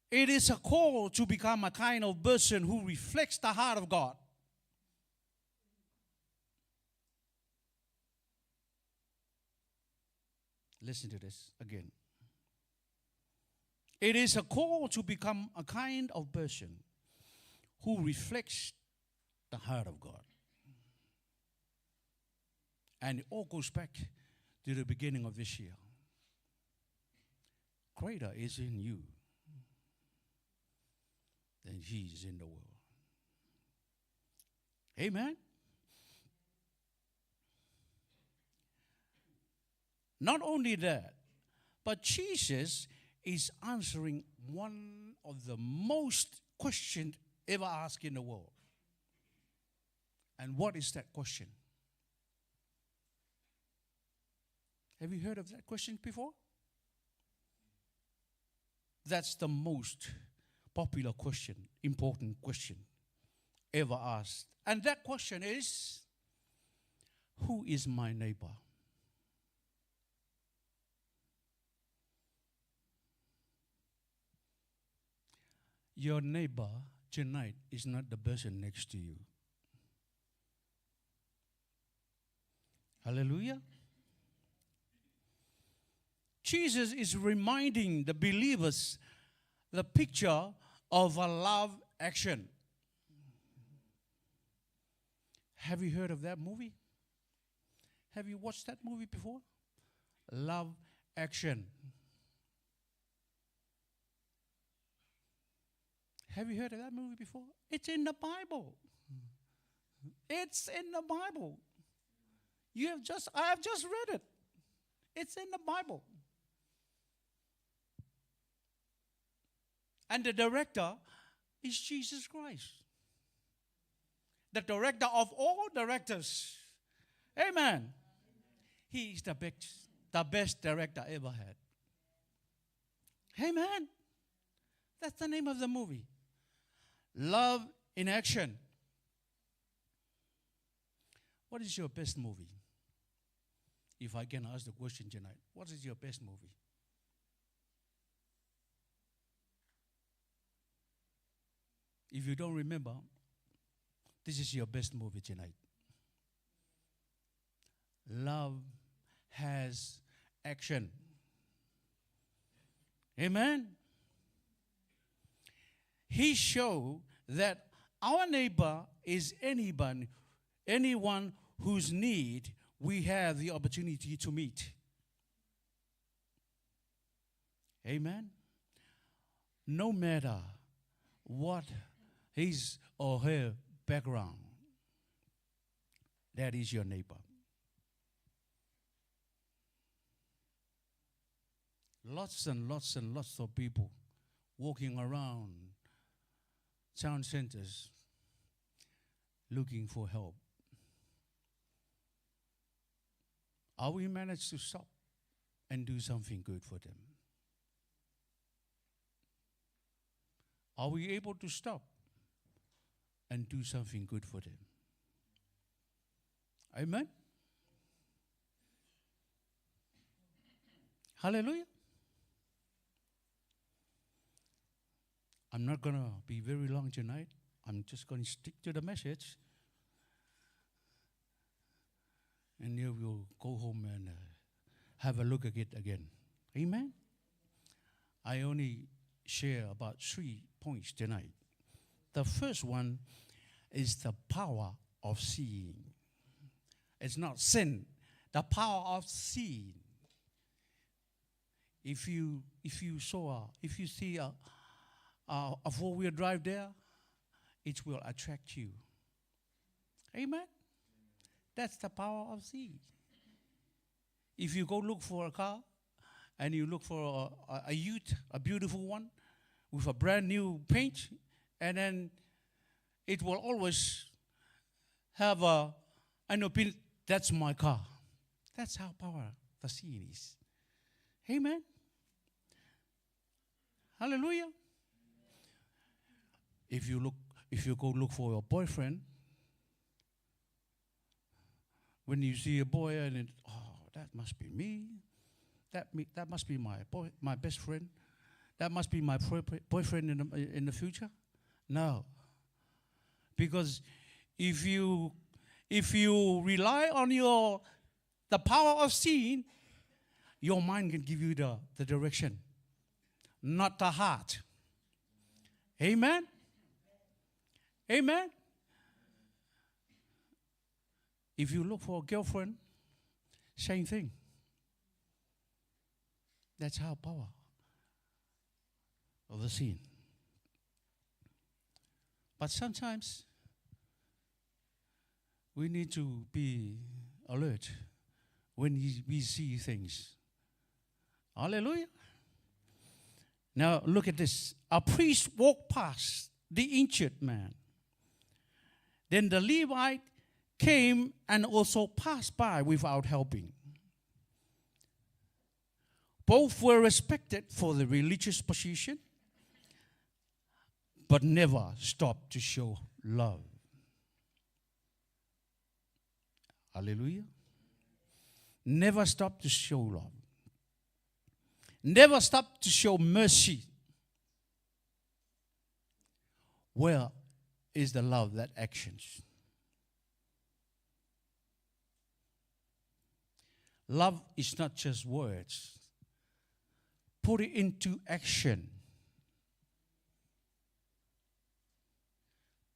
It is a call to become a kind of person who reflects the heart of God. Listen to this again. It is a call to become a kind of person who reflects the heart of God. And it all goes back to the beginning of this year. Greater is in you than he is in the world. Amen. Not only that, but Jesus is answering one of the most questions ever asked in the world. And what is that question? Have you heard of that question before? That's the most popular question, important question ever asked. And that question is, who is my neighbor? Your neighbor tonight is not the person next to you. Hallelujah. Jesus is reminding the believers the picture of a love action. Have you heard of that movie? Have you watched that movie before? Love Action. Have you heard of that movie before? It's in the Bible. It's in the Bible. I have just read it. It's in the Bible. And the director is Jesus Christ. The director of all directors. Amen. He is the best director ever had. Amen. That's the name of the movie. Love in Action. What is your best movie? If I can ask the question tonight, what is your best movie? If you don't remember, this is your best movie tonight. Love has action. Amen. He showed that our neighbor is anyone whose need we have the opportunity to meet. Amen. No matter what his or her background, that is your neighbor. Lots and lots and lots of people walking around town centers looking for help. Are we managed to stop and do something good for them? Are we able to stop and do something good for them? Amen? Hallelujah. I'm not going to be very long tonight. I'm just going to stick to the message. And you will go home and have a look at it again. Amen? I only share about 3 points tonight. The first one is the power of seeing. It's not sin, the power of seeing. If you see a four-wheel drive there, it will attract you. Amen? That's the power of seeing. If you go look for a car and you look for a youth, a beautiful one with a brand new paint, and then it will always have an opinion, that's my car. That's how power the seeing is. Amen? Hallelujah. If you go look for your boyfriend, when you see a boy and that must be me, that must be my best friend, that must be my boyfriend in the future. No, because if you rely on the power of seeing, your mind can give you the direction, not the heart. Amen. Amen. If you look for a girlfriend, same thing. That's how power of the seeing. But sometimes we need to be alert when we see things. Hallelujah. Now look at this. A priest walked past the injured man. Then the Levite came and also passed by without helping. Both were respected for the religious position, but never stopped to show love. Hallelujah. Never stopped to show love. Never stopped to show mercy. Where is the love that actions? Love is not just words. Put it into action.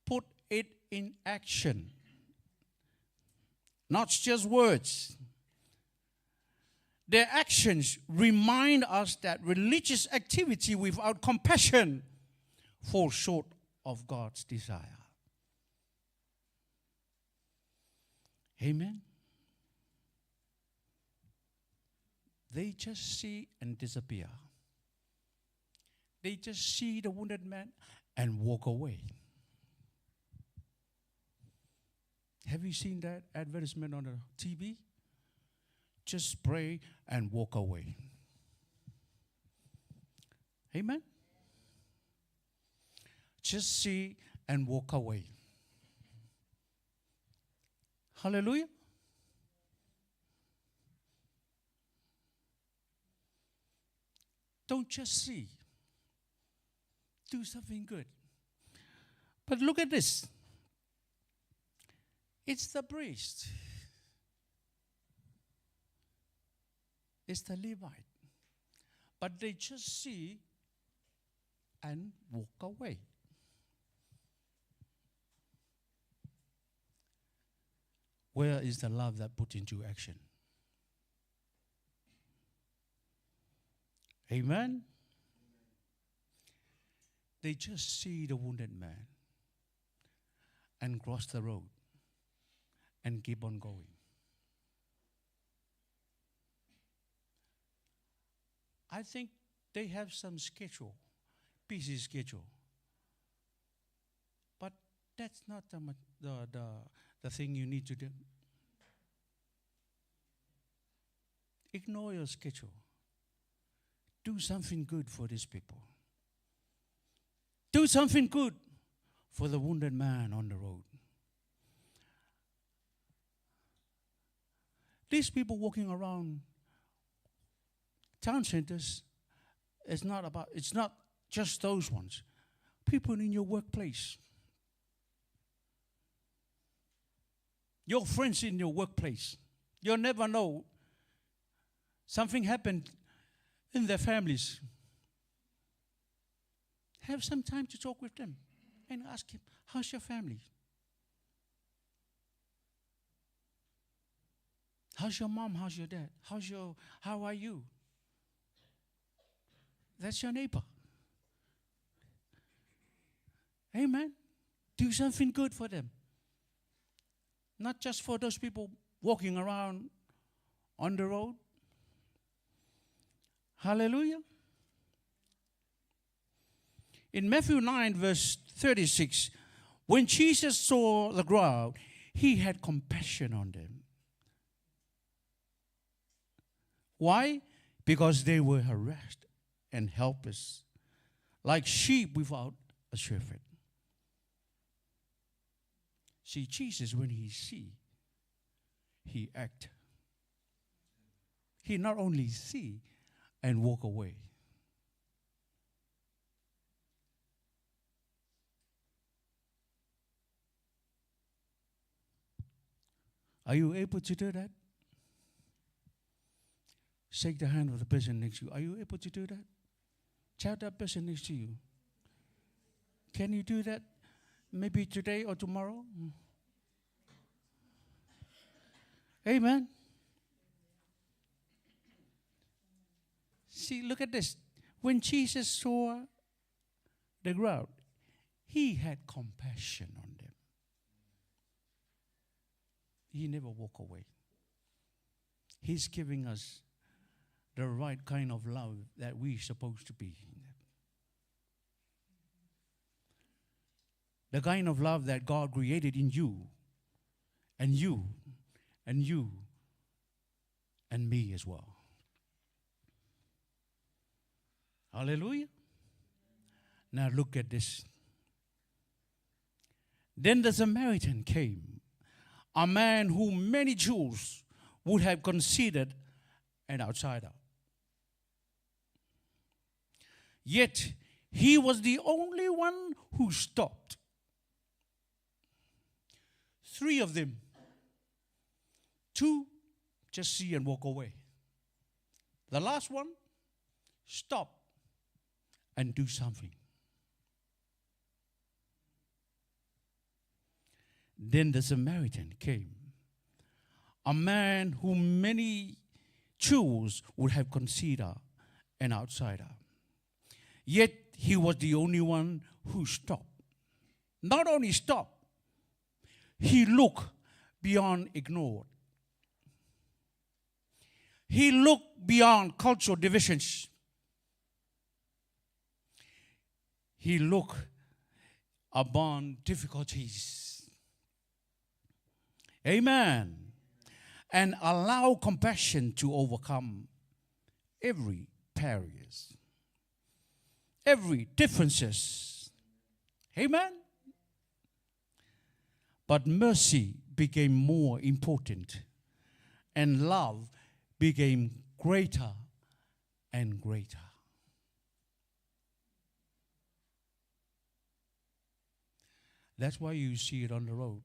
Put it in action. Not just words. Their actions remind us that religious activity without compassion falls short of God's desire. Amen. They just see and disappear. They just see the wounded man and walk away. Have you seen that advertisement on the TV? Just pray and walk away. Amen? Just see and walk away. Hallelujah. Don't just see. Do something good. But look at this. It's the priest. It's the Levite. But they just see and walk away. Where is the love that put into action? Amen? They just see the wounded man and cross the road and keep on going. I think they have some schedule, busy schedule. But that's not the thing you need to do. Ignore your schedule. Do something good for these people. Do something good for the wounded man on the road. These people walking around town centers, it's not just those ones. People in your workplace. Your friends in your workplace. You'll never know. Something happened in their families. Have some time to talk with them and ask him, how's your family? How's your mom? How's your dad? How are you? That's your neighbor. Amen. Do something good for them. Not just for those people walking around on the road. Hallelujah. In Matthew 9, verse 36, when Jesus saw the crowd, he had compassion on them. Why? Because they were harassed and helpless, like sheep without a shepherd. See, Jesus, when he see, he act. He not only see and walk away. Are you able to do that? Shake the hand of the person next to you. Are you able to do that? Tell that person next to you. Can you do that? Maybe today or tomorrow? Amen. See, look at this. When Jesus saw the crowd, he had compassion on them. He never walked away. He's giving us the right kind of love that we're supposed to be. The kind of love that God created in you, and you, and you, and me as well. Hallelujah. Now look at this. Then the Samaritan came, a man whom many Jews would have considered an outsider. Yet he was the only one who stopped. 3 of them. 2 just see and walk away. The last one, stop and do something. Then the Samaritan came, a man whom many Jews would have considered an outsider. Yet he was the only one who stopped. Not only stopped, he looked beyond ignored. He looked beyond cultural divisions. He looked upon difficulties. Amen. And allow compassion to overcome every barriers, every differences. Amen. But mercy became more important, and love became greater and greater. That's why you see it on the road.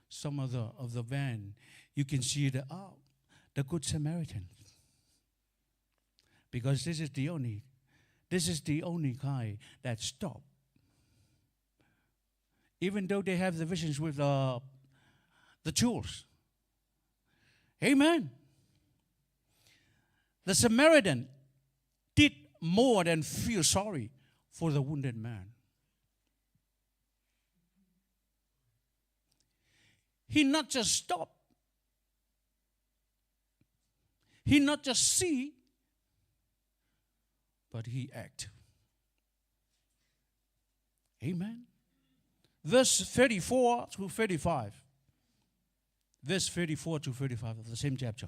Some of the van, you can see the Good Samaritan. Because this is the only guy that stopped. Even though they have the visions with the tools. Amen. The Samaritan did more than feel sorry for the wounded man. He not just stopped. He not just see, but he act. Amen. Verse 34 to 35. Verse 34 to 35 of the same chapter.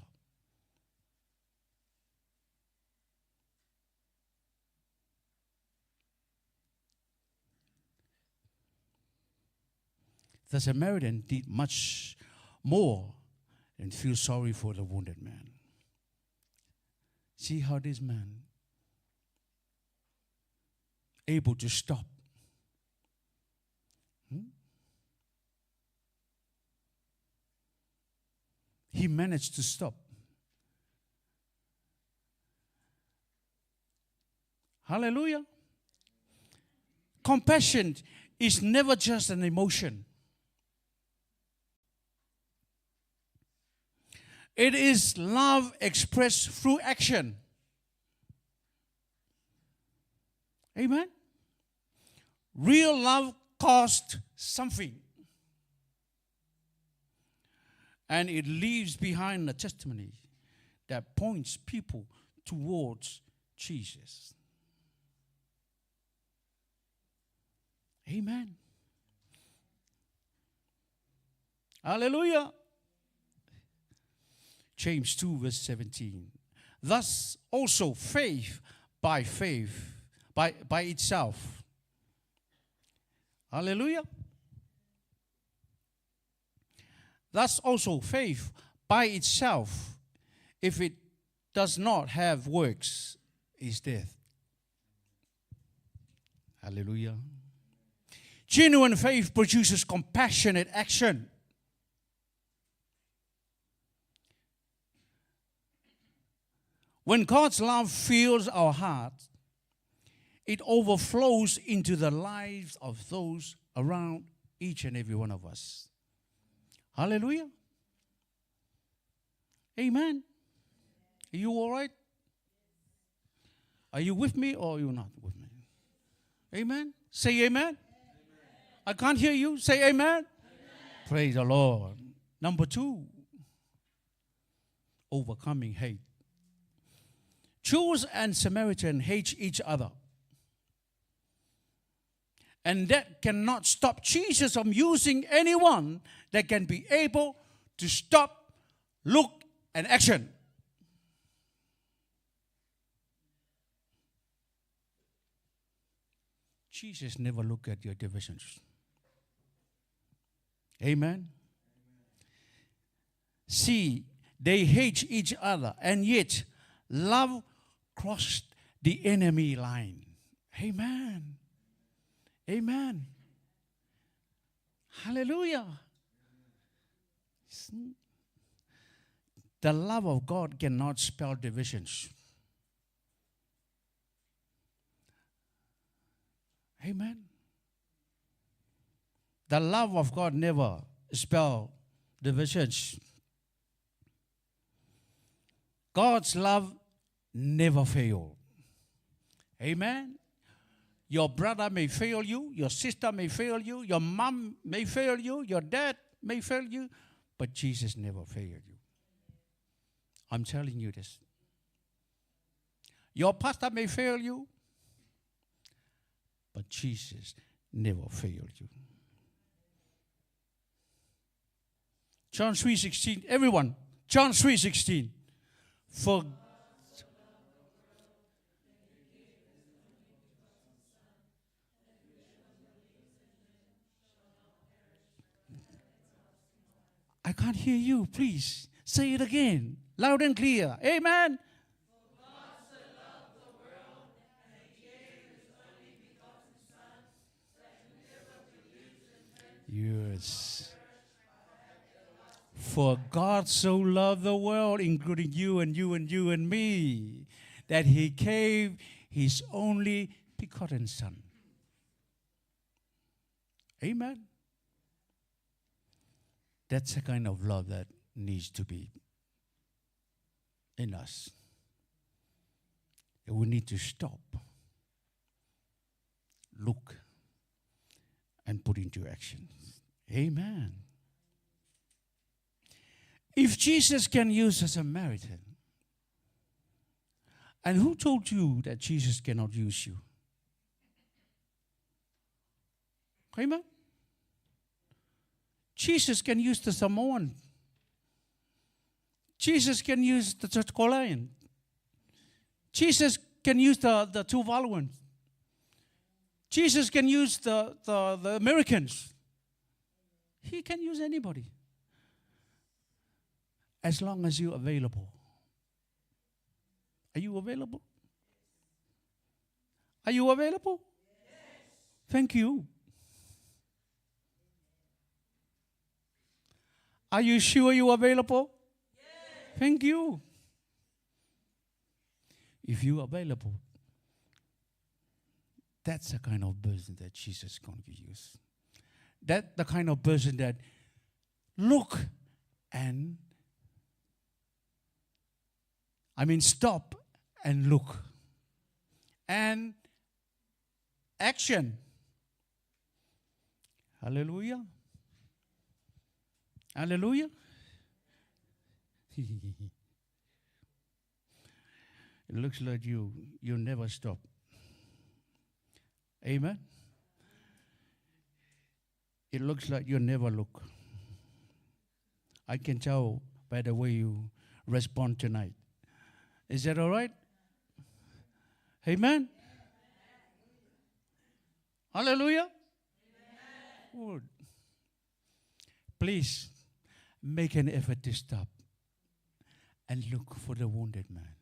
The Samaritan did much more than feel sorry for the wounded man. See how this man able to stop. He managed to stop. Hallelujah. Compassion is never just an emotion. It is love expressed through action. Amen. Real love costs something. And it leaves behind a testimony that points people towards Jesus. Amen. Hallelujah. James 2 verse 17. Thus also faith by itself. Hallelujah. Thus also faith by itself, if it does not have works, is death. Hallelujah. Genuine faith produces compassionate action. When God's love fills our hearts, it overflows into the lives of those around each and every one of us. Hallelujah. Amen. Are you all right? Are you with me or are you not with me? Amen. Say amen. Amen. I can't hear you. Say amen. Amen. Praise the Lord. Number 2, overcoming hate. Jews and Samaritans hate each other. And that cannot stop Jesus from using anyone that can be able to stop, look, and action. Jesus never looked at your divisions. Amen. See, they hate each other, and yet love crossed the enemy line. Amen. Amen. Hallelujah. The love of God cannot spell divisions. Amen. The love of God never spells divisions. God's love never fails. Amen. Your brother may fail you, your sister may fail you, your mom may fail you, your dad may fail you, but Jesus never failed you. I'm telling you this. Your pastor may fail you, but Jesus never failed you. John 3:16, everyone, John 3:16. For I can't hear you. Please say it again, loud and clear. Amen. Yes. For God so loved the world, including you and you and you and me, that he gave his only begotten Son. Amen. That's the kind of love that needs to be in us. We need to stop, look, and put into action. Amen. If Jesus can use a Samaritan, and who told you that Jesus cannot use you? Amen. Jesus can use the Samoan. Jesus can use the Churchkolayan. Jesus can use the Tuvaluans. Jesus can use the Americans. He can use anybody. As long as you're available. Are you available? Are you available? Yes. Thank you. Are you sure you're available? Yes. Thank you. If you're available, that's the kind of person that Jesus is going to use. That's the kind of person that look and stop and look. And action. Hallelujah. Hallelujah. It looks like you never stop. Amen. It looks like you never look. I can tell by the way you respond tonight. Is that all right? Amen? Hallelujah? Good. Please make an effort to stop and look for the wounded man.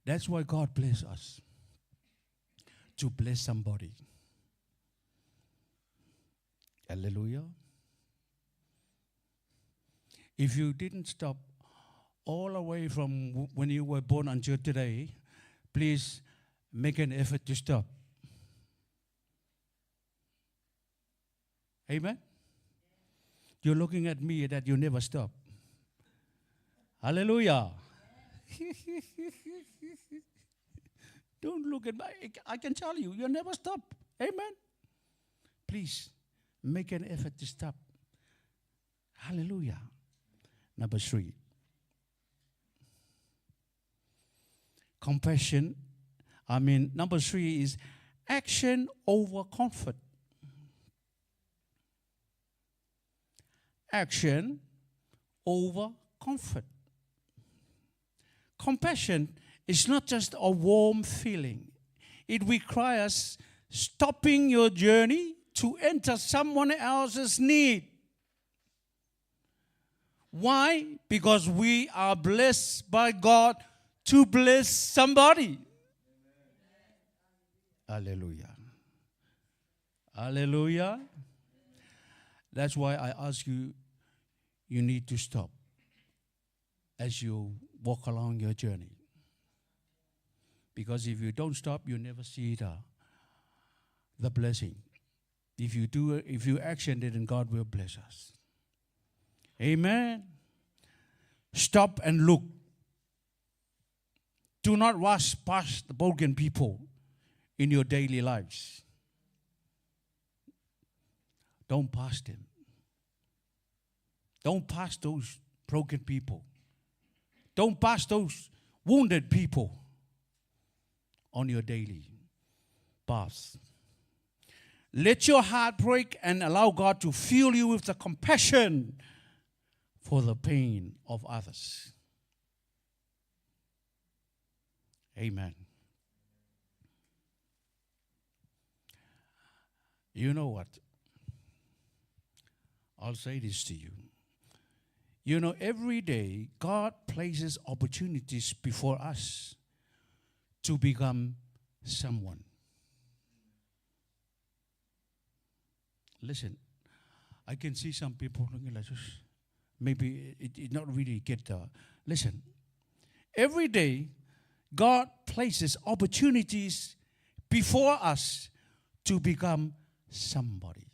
That's why God bless us, to bless somebody. Hallelujah. If you didn't stop all the way from when you were born until today, please make an effort to stop. Amen? You're looking at me that you never stop. Hallelujah. Don't look at me. I can tell you, you never stop. Amen? Please, make an effort to stop. Hallelujah. Number 3. Compassion. Number 3 is action over comfort. Action over comfort. Compassion is not just a warm feeling. It requires stopping your journey to enter someone else's need. Why? Because we are blessed by God to bless somebody. Hallelujah. Hallelujah. That's why I ask you, you need to stop as you walk along your journey. Because if you don't stop, you never see the blessing. If you action it, then God will bless us. Amen. Stop and look. Do not rush past the broken people in your daily lives. Don't pass them. Don't pass those broken people. Don't pass those wounded people on your daily path. Let your heart break and allow God to fill you with the compassion for the pain of others. Amen. You know what? I'll say this to you. You know, every day God places opportunities before us to become someone. Listen, I can see some people looking like this. Maybe it not really get the. Listen, every day God places opportunities before us to become somebody,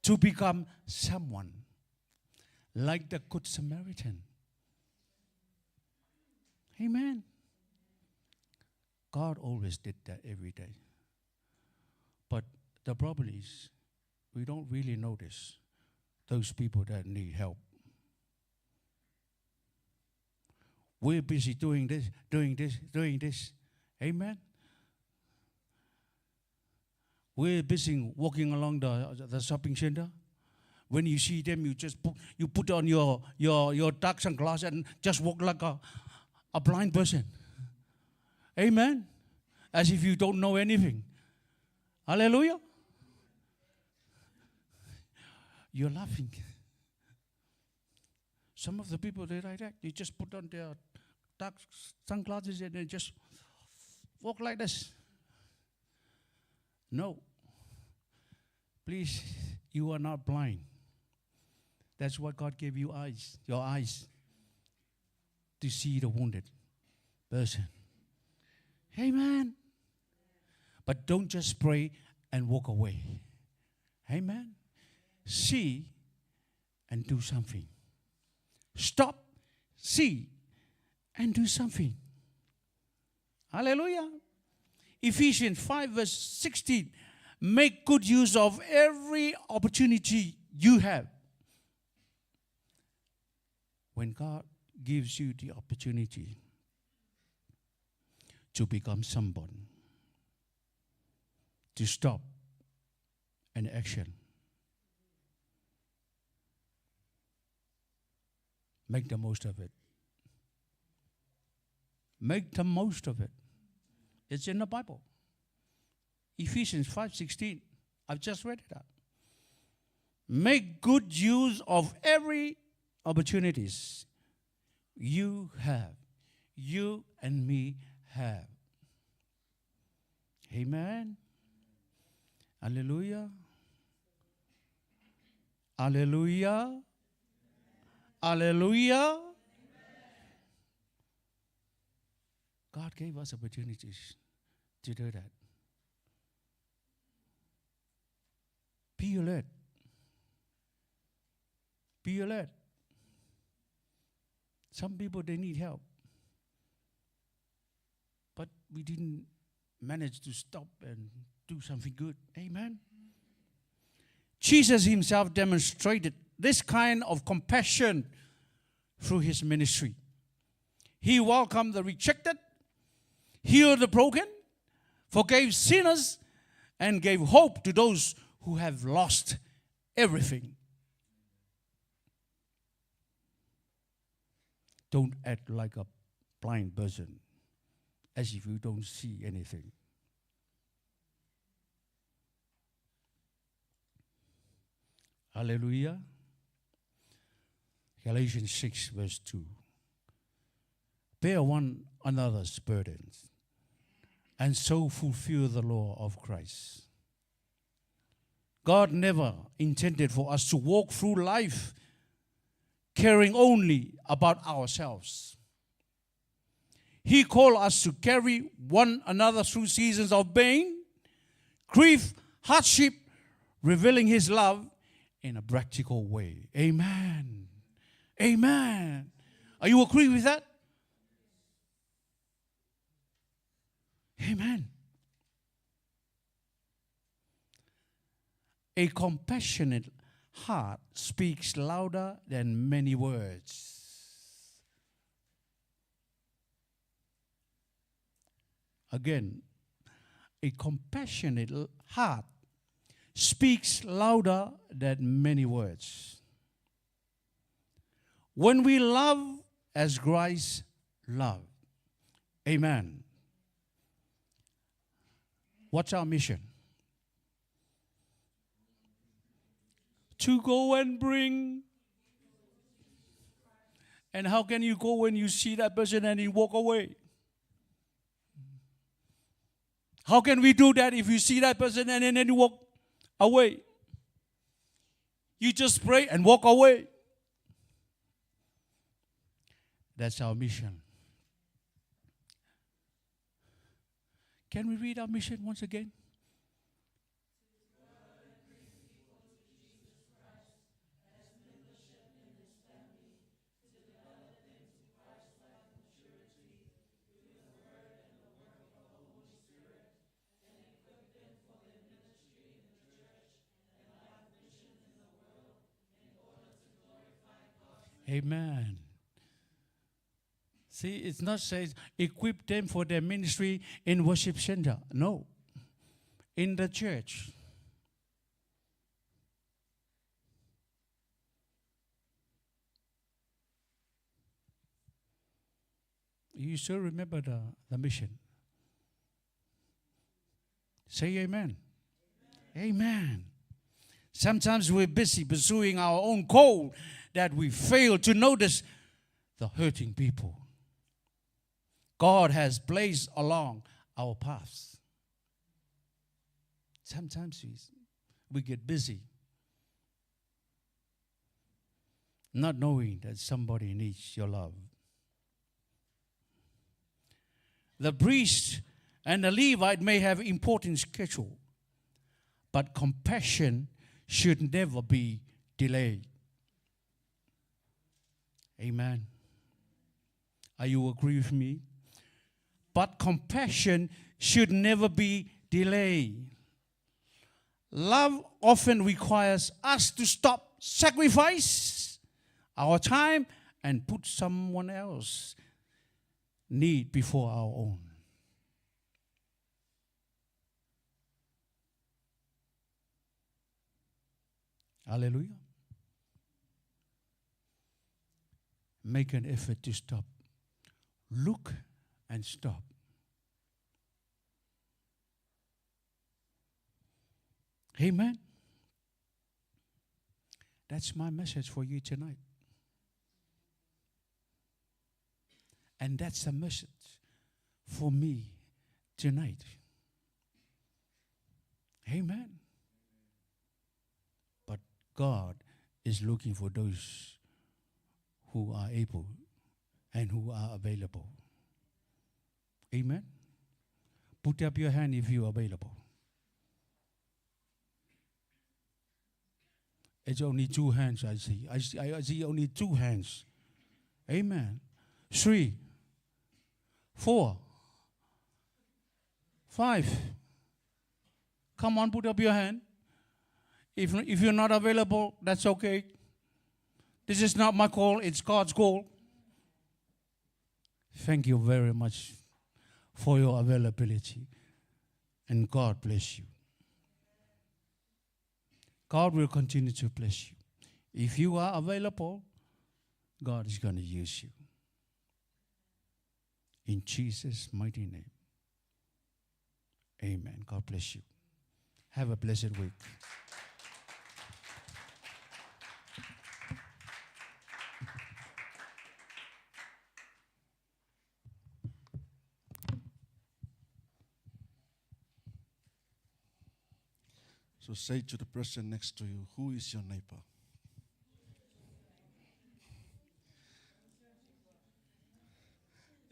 to become someone, like the Good Samaritan. Amen. God always did that every day. But the problem is, we don't really notice those people that need help. We're busy doing this, doing this, doing this. Amen. We're busy walking along the shopping center. When you see them, you just put on your dark sunglasses and just walk like a blind person. Amen. As if you don't know anything. Hallelujah. You're laughing. Some of the people, they're like that. They just put on their dark sunglasses and they just walk like this. No. Please, you are not blind. That's what God gave you eyes, your eyes, to see the wounded person. Amen. But don't just pray and walk away. Amen. See and do something. Stop, see, and do something. Hallelujah. Ephesians 5 verse 16. Make good use of every opportunity you have. When God gives you the opportunity to become someone, to stop an action, make the most of it. Make the most of it. It's in the Bible. Ephesians 5:16. I've just read it out. Make good use of every opportunities you have. You and me have. Amen. Hallelujah. Hallelujah. Hallelujah. God gave us opportunities to do that. Be alert. Be alert. Some people, they need help. But we didn't manage to stop and do something good. Amen. Jesus himself demonstrated this kind of compassion through his ministry. He welcomed the rejected, healed the broken, forgave sinners, and gave hope to those who have lost everything. Don't act like a blind person as if you don't see anything. Hallelujah. Galatians 6 verse 2. Bear one another's burdens and so fulfill the law of Christ. God never intended for us to walk through life caring only about ourselves. He called us to carry one another through seasons of pain, grief, hardship, revealing his love in a practical way. Amen. Amen. Are you agree with that? Amen. A compassionate heart speaks louder than many words. Again, a compassionate heart speaks louder than many words. When we love as Christ loved, amen. What's our mission? to go and bring. And how can you go when you see that person and you walk away? How can we do that if you see that person and then you walk away? You just pray and walk away. That's our mission. Can we read our mission once again? Amen. See, it's not says equip them for their ministry in worship center. No. In the church. You still remember the mission? Say amen. Amen. Sometimes we're busy pursuing our own goal that we fail to notice the hurting people God has placed along our paths. Sometimes we get busy not knowing that somebody needs your love. The priest and the Levite may have important schedule, but compassion should never be delayed. Amen. Are you agree with me? But compassion should never be delayed. Love often requires us to stop, sacrifice our time, and put someone else's need before our own. Hallelujah. Make an effort to stop. Look and stop. Amen. That's my message for you tonight. And that's the message for me tonight. Amen. But God is looking for those who are able and who are available. Amen. Put up your hand if you are available. It's only 2 hands I see. I see only 2 hands. Amen. 3, 4, 5. Come on, put up your hand. If you're not available, that's okay. This is not my call, it's God's call. Thank you very much for your availability. And God bless you. God will continue to bless you. If you are available, God is going to use you. In Jesus' mighty name. Amen. God bless you. Have a blessed week. So say to the person next to you, who is your neighbor?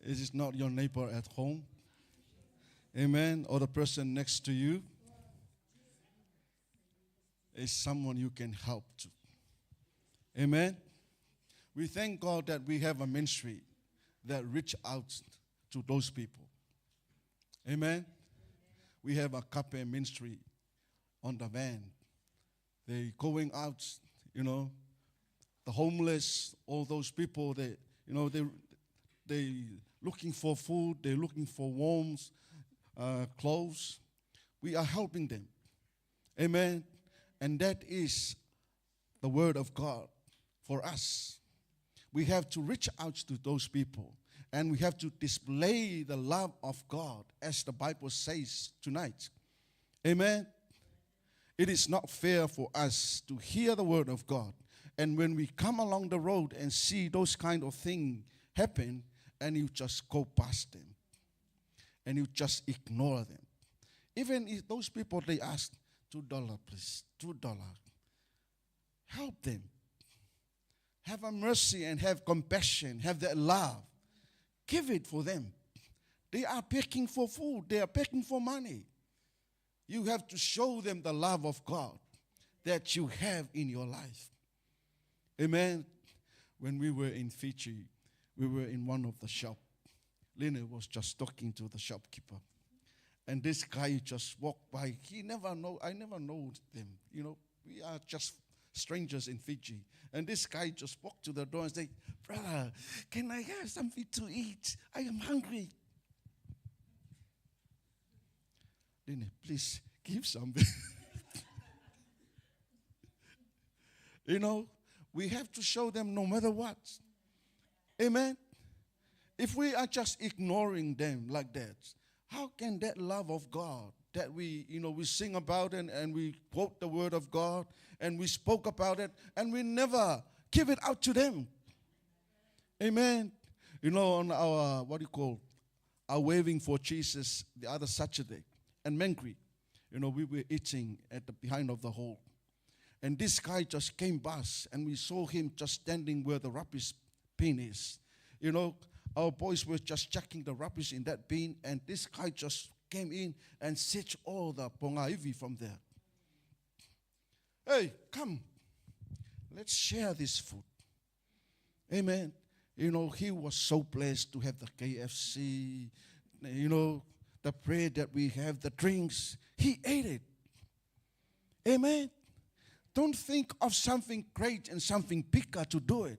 Is it not your neighbor at home? Amen. Or the person next to you is someone you can help to. Amen. We thank God that we have a ministry that reach out to those people. Amen. We have a Kape ministry on the van. They going out, the homeless, all those people, they looking for food, they're looking for warm clothes. We are helping them. Amen. And that is the word of God for us. We have to reach out to those people, and we have to display the love of God as the Bible says tonight. Amen. It is not fair for us to hear the word of God, and when we come along the road and see those kind of things happen, and you just go past them, and you just ignore them. Even if those people, they ask, $2, please, $2. Help them. Have a mercy and have compassion, have that love. Give it for them. They are begging for food, they are begging for money. You have to show them the love of God that you have in your life. Amen. When we were in Fiji, we were in one of the shops. Lena was just talking to the shopkeeper. And this guy just walked by. I never know them. We are just strangers in Fiji. And this guy just walked to the door and said, "Brother, can I have something to eat? I am hungry." Lena, please give something. We have to show them no matter what. Amen. If we are just ignoring them like that, how can that love of God that we sing about it and we quote the word of God and we spoke about it and we never give it out to them? Amen. On our, our Waving for Jesus the other Saturday and Mangere, we were eating at the behind of the hall. And this guy just came by and we saw him just standing where the rubbish bin is. Our boys were just checking the rubbish in that bin, and this guy just came in and snatched all the pongaivi from there. Hey, come, let's share this food. Amen. He was so blessed to have the KFC, the bread that we have, the drinks. He ate it. Amen. Don't think of something great and something bigger to do it.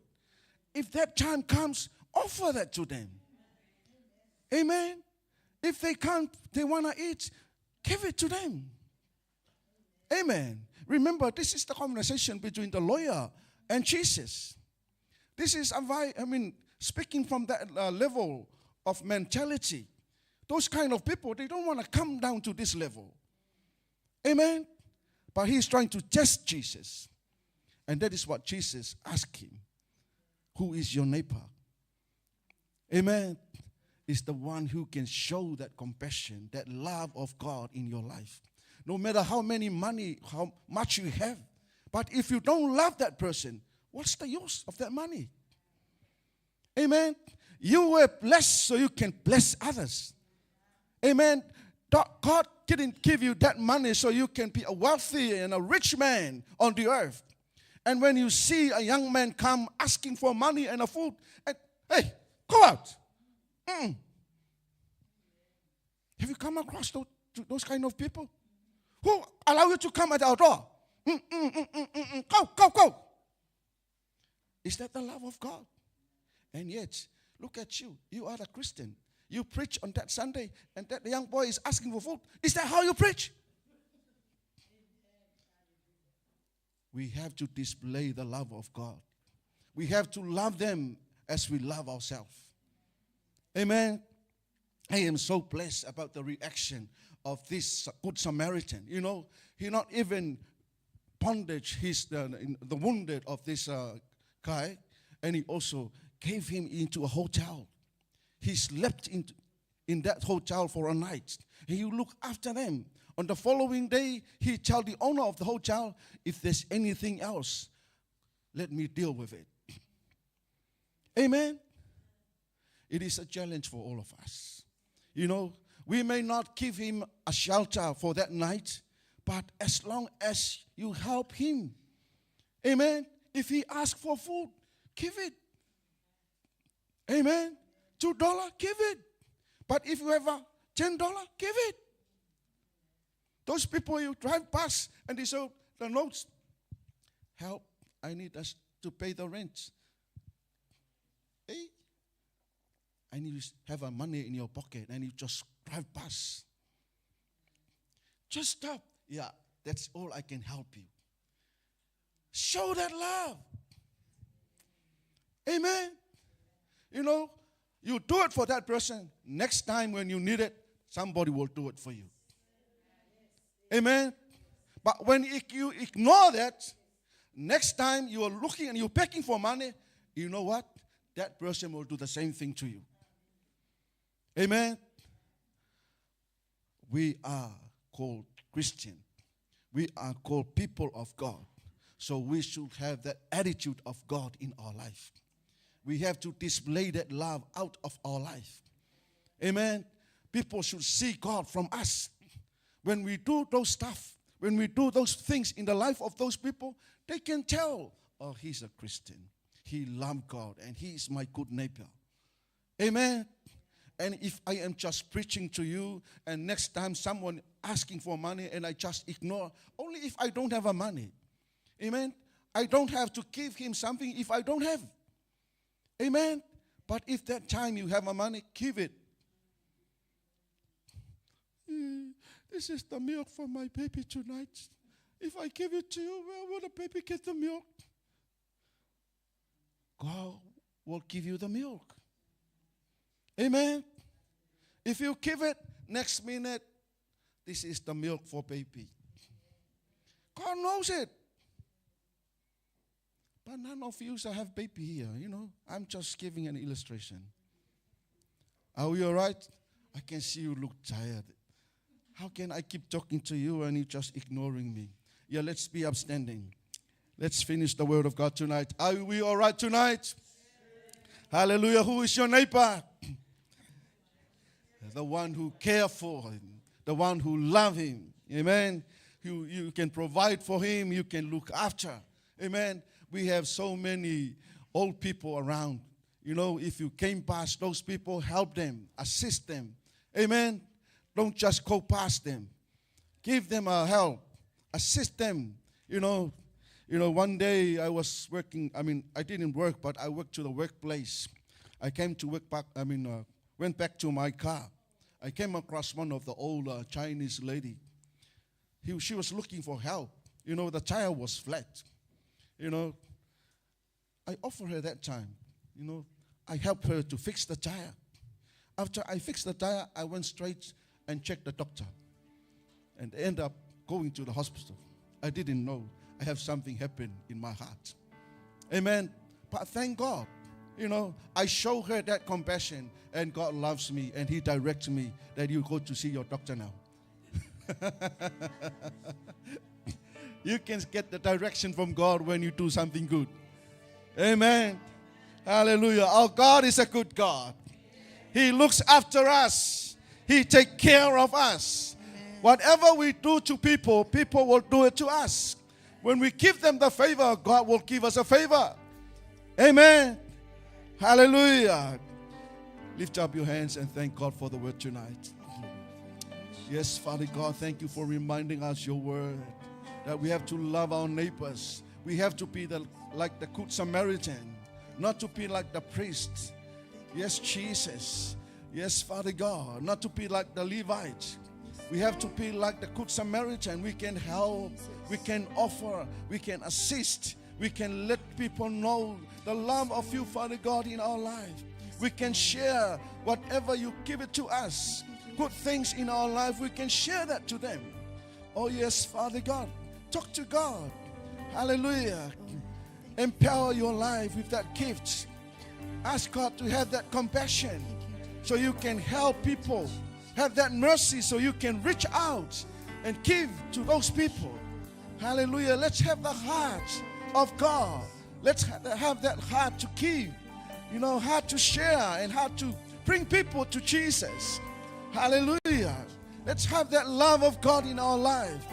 If that time comes, offer that to them. Amen. If they can't, they want to eat, give it to them. Amen. Remember, this is the conversation between the lawyer and Jesus. This is, speaking from that level of mentality. Those kind of people, they don't want to come down to this level. Amen. But he's trying to test Jesus. And that is what Jesus asked him. Who is your neighbor? Amen. Is the one who can show that compassion, that love of God in your life. No matter how much you have. But if you don't love that person, what's the use of that money? Amen. You were blessed so you can bless others. Amen. God didn't give you that money so you can be a wealthy and a rich man on the earth. And when you see a young man come asking for money and a food, and, hey, go out. Have you come across those kind of people? Who allow you to come at our door? Go. Is that the love of God? And yet, look at you. You are a Christian. You preach on that Sunday, and that young boy is asking for food. Is that how you preach? We have to display the love of God. We have to love them as we love ourselves. Amen. I am so blessed about the reaction of this Good Samaritan. He not even bondage the wounded of this guy, and he also gave him into a hotel. He slept in that hotel for a night. He looked after them. On the following day, he told the owner of the hotel, if there's anything else, let me deal with it. Amen. It is a challenge for all of us. We may not give him a shelter for that night, but as long as you help him, amen, if he asks for food, give it. Amen. $2, give it. But if you have a $10, give it. Those people you drive past and they show the notes. Help, I need us to pay the rent. Hey, and you have a money in your pocket and you just drive past. Just stop. Yeah, that's all I can help you. Show that love. Amen. You do it for that person. Next time when you need it, somebody will do it for you. Amen. But when you ignore that, next time you are looking and you're begging for money, you know what? That person will do the same thing to you. Amen. We are called Christian. We are called people of God. So we should have that attitude of God in our life. We have to display that love out of our life. Amen. People should see God from us. When we do those stuff, when we do those things in the life of those people, they can tell, oh, he's a Christian. He loves God and he is my good neighbor. Amen. And if I am just preaching to you and next time someone asking for money and I just ignore, only if I don't have a money. Amen. I don't have to give him something if I don't have. Amen. But if that time you have a money, give it. This is the milk for my baby tonight. If I give it to you, where will the baby get the milk? God will give you the milk. Amen. If you give it, next minute, this is the milk for baby. God knows it. But none of you shall have baby here, I'm just giving an illustration. Are we all right? I can see you look tired. How can I keep talking to you and you just ignoring me? Yeah, let's be upstanding. Let's finish the word of God tonight. Are we all right tonight? Hallelujah. Who is your neighbor? The one who cares for him. The one who loves him. Amen. You can provide for him. You can look after. Amen. We have so many old people around. If you came past those people, help them. Assist them. Amen. Don't just go past them. Give them a help. Assist them. One day I was working. I didn't work, but I worked to the workplace. I came to work back. Went back to my car. I came across one of the old Chinese lady. She was looking for help. The tire was flat. I offered her that time. I helped her to fix the tire. After I fixed the tire, I went straight and checked the doctor and end up going to the hospital. I didn't know I have something happen in my heart. Amen. But thank God, I show her that compassion and God loves me and he directs me that you go to see your doctor now. You can get the direction from God when you do something good. Amen. Hallelujah. Our God is a good God. He looks after us. He takes care of us. Amen. Whatever we do to people, people will do it to us. When we give them the favor, God will give us a favor. Amen. Hallelujah. Lift up your hands and thank God for the word tonight. Yes, Father God, thank you for reminding us your word. That we have to love our neighbors. We have to be like the Good Samaritan. Not to be like the priest. Yes, Jesus. Yes, Father God. Not to be like the Levite. We have to be like the Good Samaritan. We can help. We can offer. We can assist. We can let people know the love of you, Father God, in our life. We can share whatever you give it to us. Good things in our life, we can share that to them. Oh yes, Father God. Talk to God. Hallelujah. Empower your life with that gift. Ask God to have that compassion so you can help people. Have that mercy so you can reach out and give to those people. Hallelujah. Let's have the heart of God. Let's have that heart to give. How to share and how to bring people to Jesus. Hallelujah. Let's have that love of God in our life.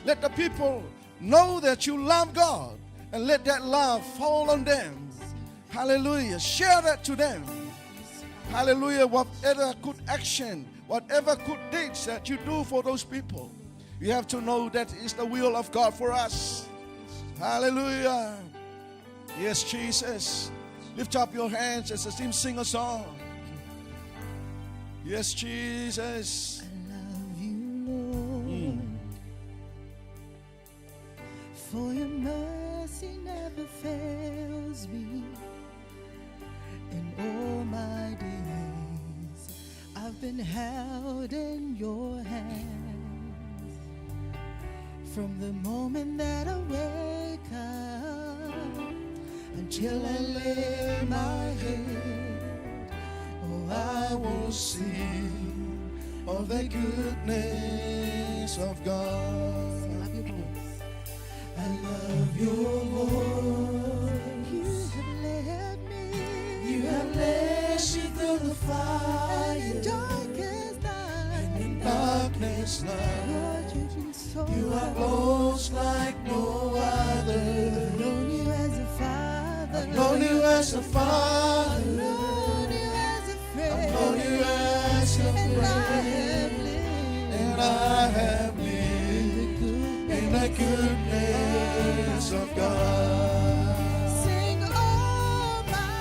Let the people know that you love God and let that love fall on them. Hallelujah. Share that to them. Hallelujah. Whatever good action, whatever good deeds that you do for those people, you have to know that is the will of God for us. Hallelujah. Yes, Jesus. Lift up your hands as the team sing a song. Yes, Jesus. I love you, Lord, for your mercy never fails me. In all my days, I've been held in your hands. From the moment that I wake up until I lay my head, Oh, I will sing of the goodness of God. I love your voice. I love your voice. You have led me through the fire. in darkest night. In darkness night, Lord, you've been so you are close like no other. I've known you as a father. I've known you as a I've father. known you as a friend. I've known you as a And I friend. have lived And I have lived in the goodness of God. Sing all my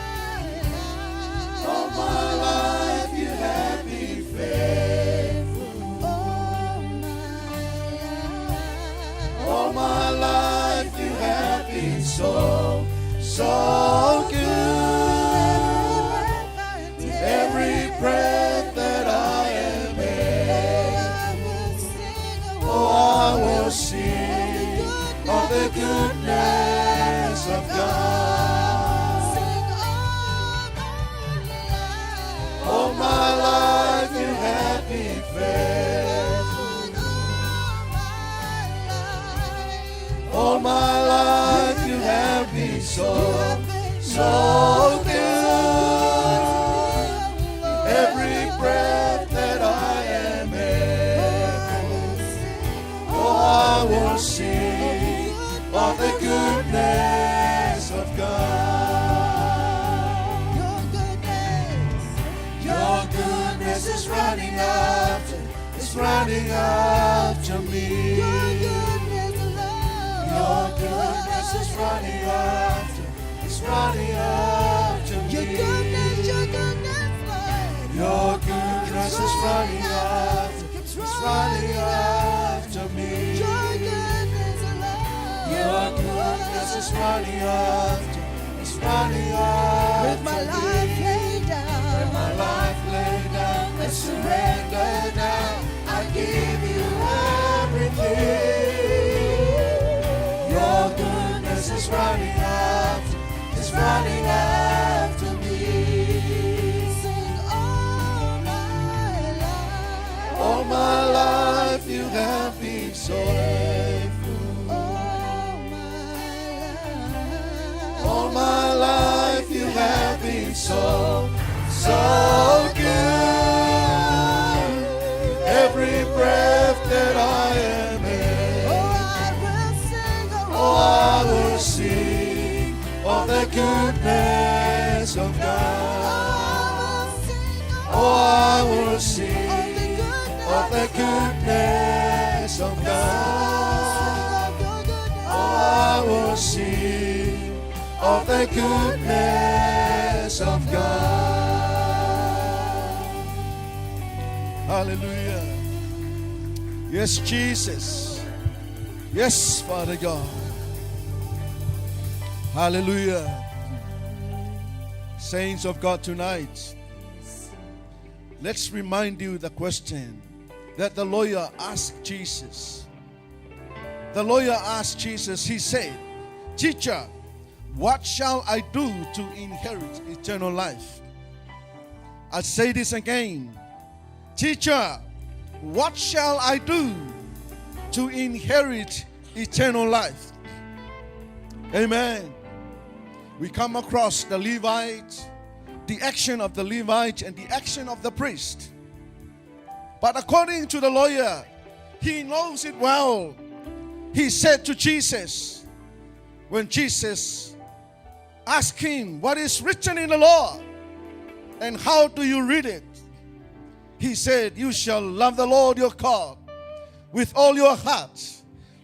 life. All my life you have been faithful. All my life. All my life you have been so, so good. Every breath that I am in, oh, I will sing of the goodness of God. All my life you have been faithful. All my life you have been so, so good. Every breath that I am able, oh, I will sing of the goodness of God. Your goodness is running after me. Your goodness is running after me. Your goodness, Your goodness is running after me. Your goodness, Your goodness is running after with my life laid down, With my life laid down and surrendered now, I give you everything. Your goodness is running after me. sing all my life, All my life you have been so faithful. All my life you have been so, so good. Every breath that I am in, oh, I will sing of the goodness of God. Oh, I will sing of the goodness of God. Oh, I will sing of the goodness of God. Hallelujah. Yes, Jesus. Yes, Father God. Hallelujah. Saints of God, tonight, let's remind you the question that the lawyer asked Jesus. The lawyer asked Jesus, he said, "Teacher, what shall I do to inherit eternal life?" I'll say this again. Teacher, what shall I do to inherit eternal life? Amen. We come across the Levite, the action of the Levite and the action of the priest. But according to the lawyer, he knows it well. He said to Jesus, when Jesus asked him, "What is written in the law? And how do you read it?" He said, "You shall love the Lord your God with all your heart,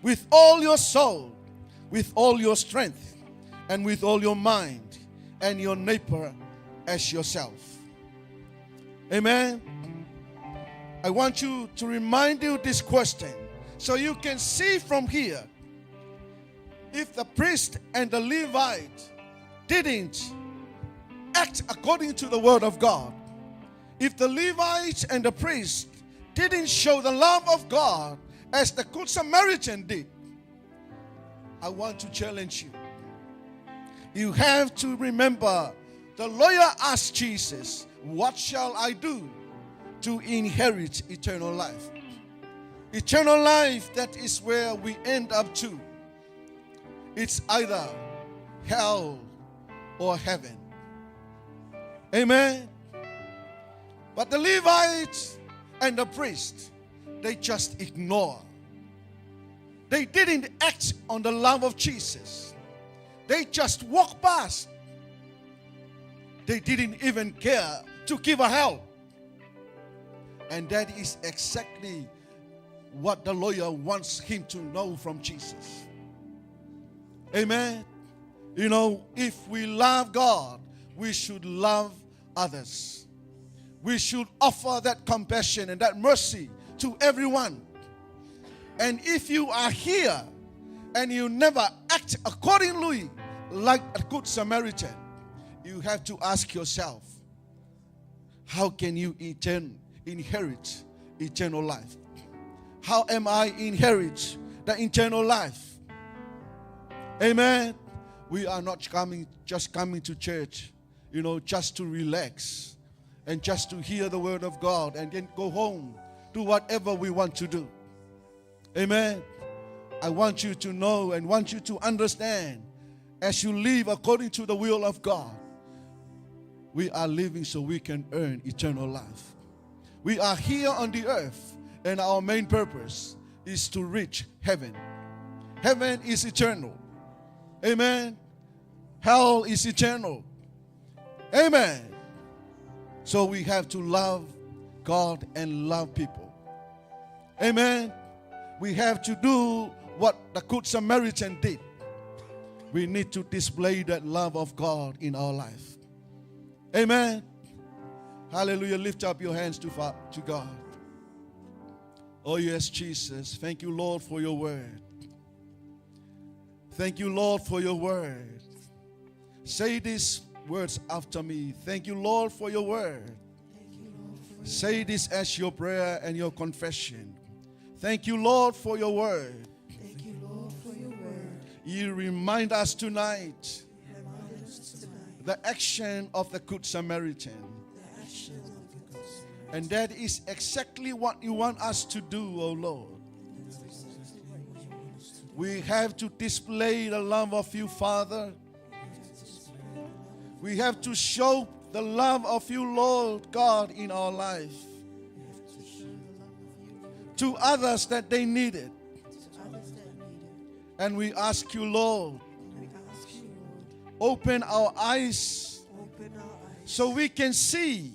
with all your soul, with all your strength, and with all your mind, and your neighbor as yourself." Amen. I want you to remind you this question so you can see from here, if the priest and the Levite didn't act according to the word of God, if the Levite and the priest didn't show the love of God as the Good Samaritan did, I want to challenge you. You have to remember the lawyer asked Jesus, "What shall I do to inherit eternal life?" Eternal life, that is where we end up to. It's either hell or heaven. Amen. But the Levites and the priest, they just ignore. They didn't act on the love of Jesus. They just walked past. They didn't even care to give a help. And that is exactly what the lawyer wants him to know from Jesus. Amen. You know, if we love God, we should love others. We should offer that compassion and that mercy to everyone. And if you are here and you never act accordingly like a good Samaritan, you have to ask yourself, how can you inherit eternal life? How am I inherit the eternal life? Amen. We are not just coming to church, just to relax and just to hear the word of God and then go home, do whatever we want to do. Amen. I want you to know and want you to understand, as you live according to the will of God, we are living so we can earn eternal life. We are here on the earth, and our main purpose is to reach heaven. Heaven is eternal. Amen. Hell is eternal. Amen. So we have to love God and love people. Amen. We have to do what the Good Samaritan did. We need to display that love of God in our life. Amen. Hallelujah. Lift up your hands to God. Oh yes, Jesus. Thank you, Lord, for your word. Thank you, Lord, for your word. Say these words after me. Thank you, Lord, for your word. Say this as your prayer and your confession. Thank you, Lord, for your word. Thank you, Lord, for your word. You remind us tonight the action of the Good Samaritan. And that is exactly what you want us to do, oh Lord. We have to display the love of you, Father. We have to show the love of you, Lord God, in our life. To others that they need it. And we ask you, Lord, open our eyes so we can see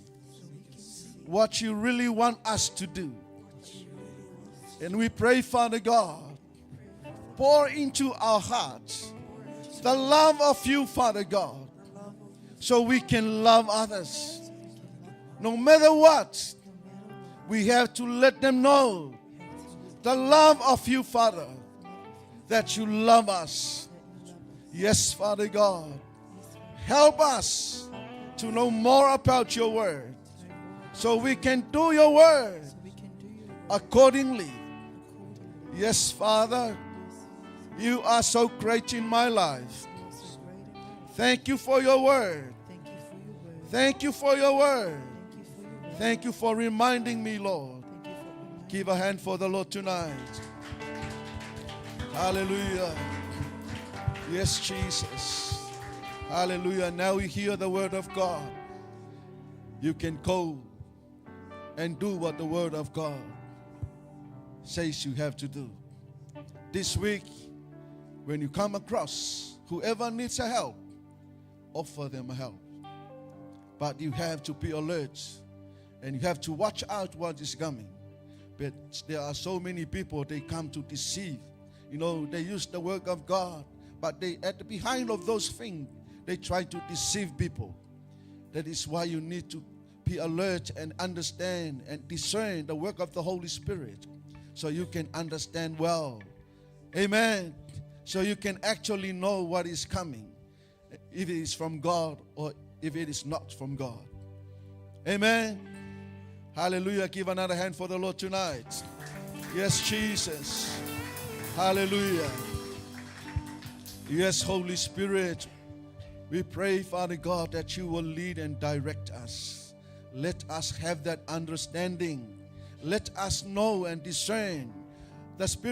what you really want us to do. And we pray, Father God, pour into our hearts the love of you, Father God, so we can love others. No matter what, we have to let them know the love of you, Father, that you love us. Yes, Father God, help us to know more about your word so we can do your word accordingly. Yes, Father, you are so great in my life. Thank you for your word. Thank you for your word. Thank you for reminding me, Lord. Give a hand for the Lord tonight. Hallelujah. Yes, Jesus. Hallelujah. Now we hear the word of God. You can go and do what the word of God says you have to do. This week, when you come across whoever needs a help, offer them a help. But you have to be alert and you have to watch out what is coming. But there are so many people, they come to deceive. They use the word of God, but they at the behind of those things, they try to deceive people. That is why you need to be alert and understand and discern the work of the Holy Spirit so you can understand well. Amen. So you can actually know what is coming, if it is from God or if it is not from God. Amen. Hallelujah. Give another hand for the Lord tonight. Yes, Jesus. Hallelujah. Yes, Holy Spirit, we pray, Father God, that you will lead and direct us. Let us have that understanding. Let us know and discern the Spirit.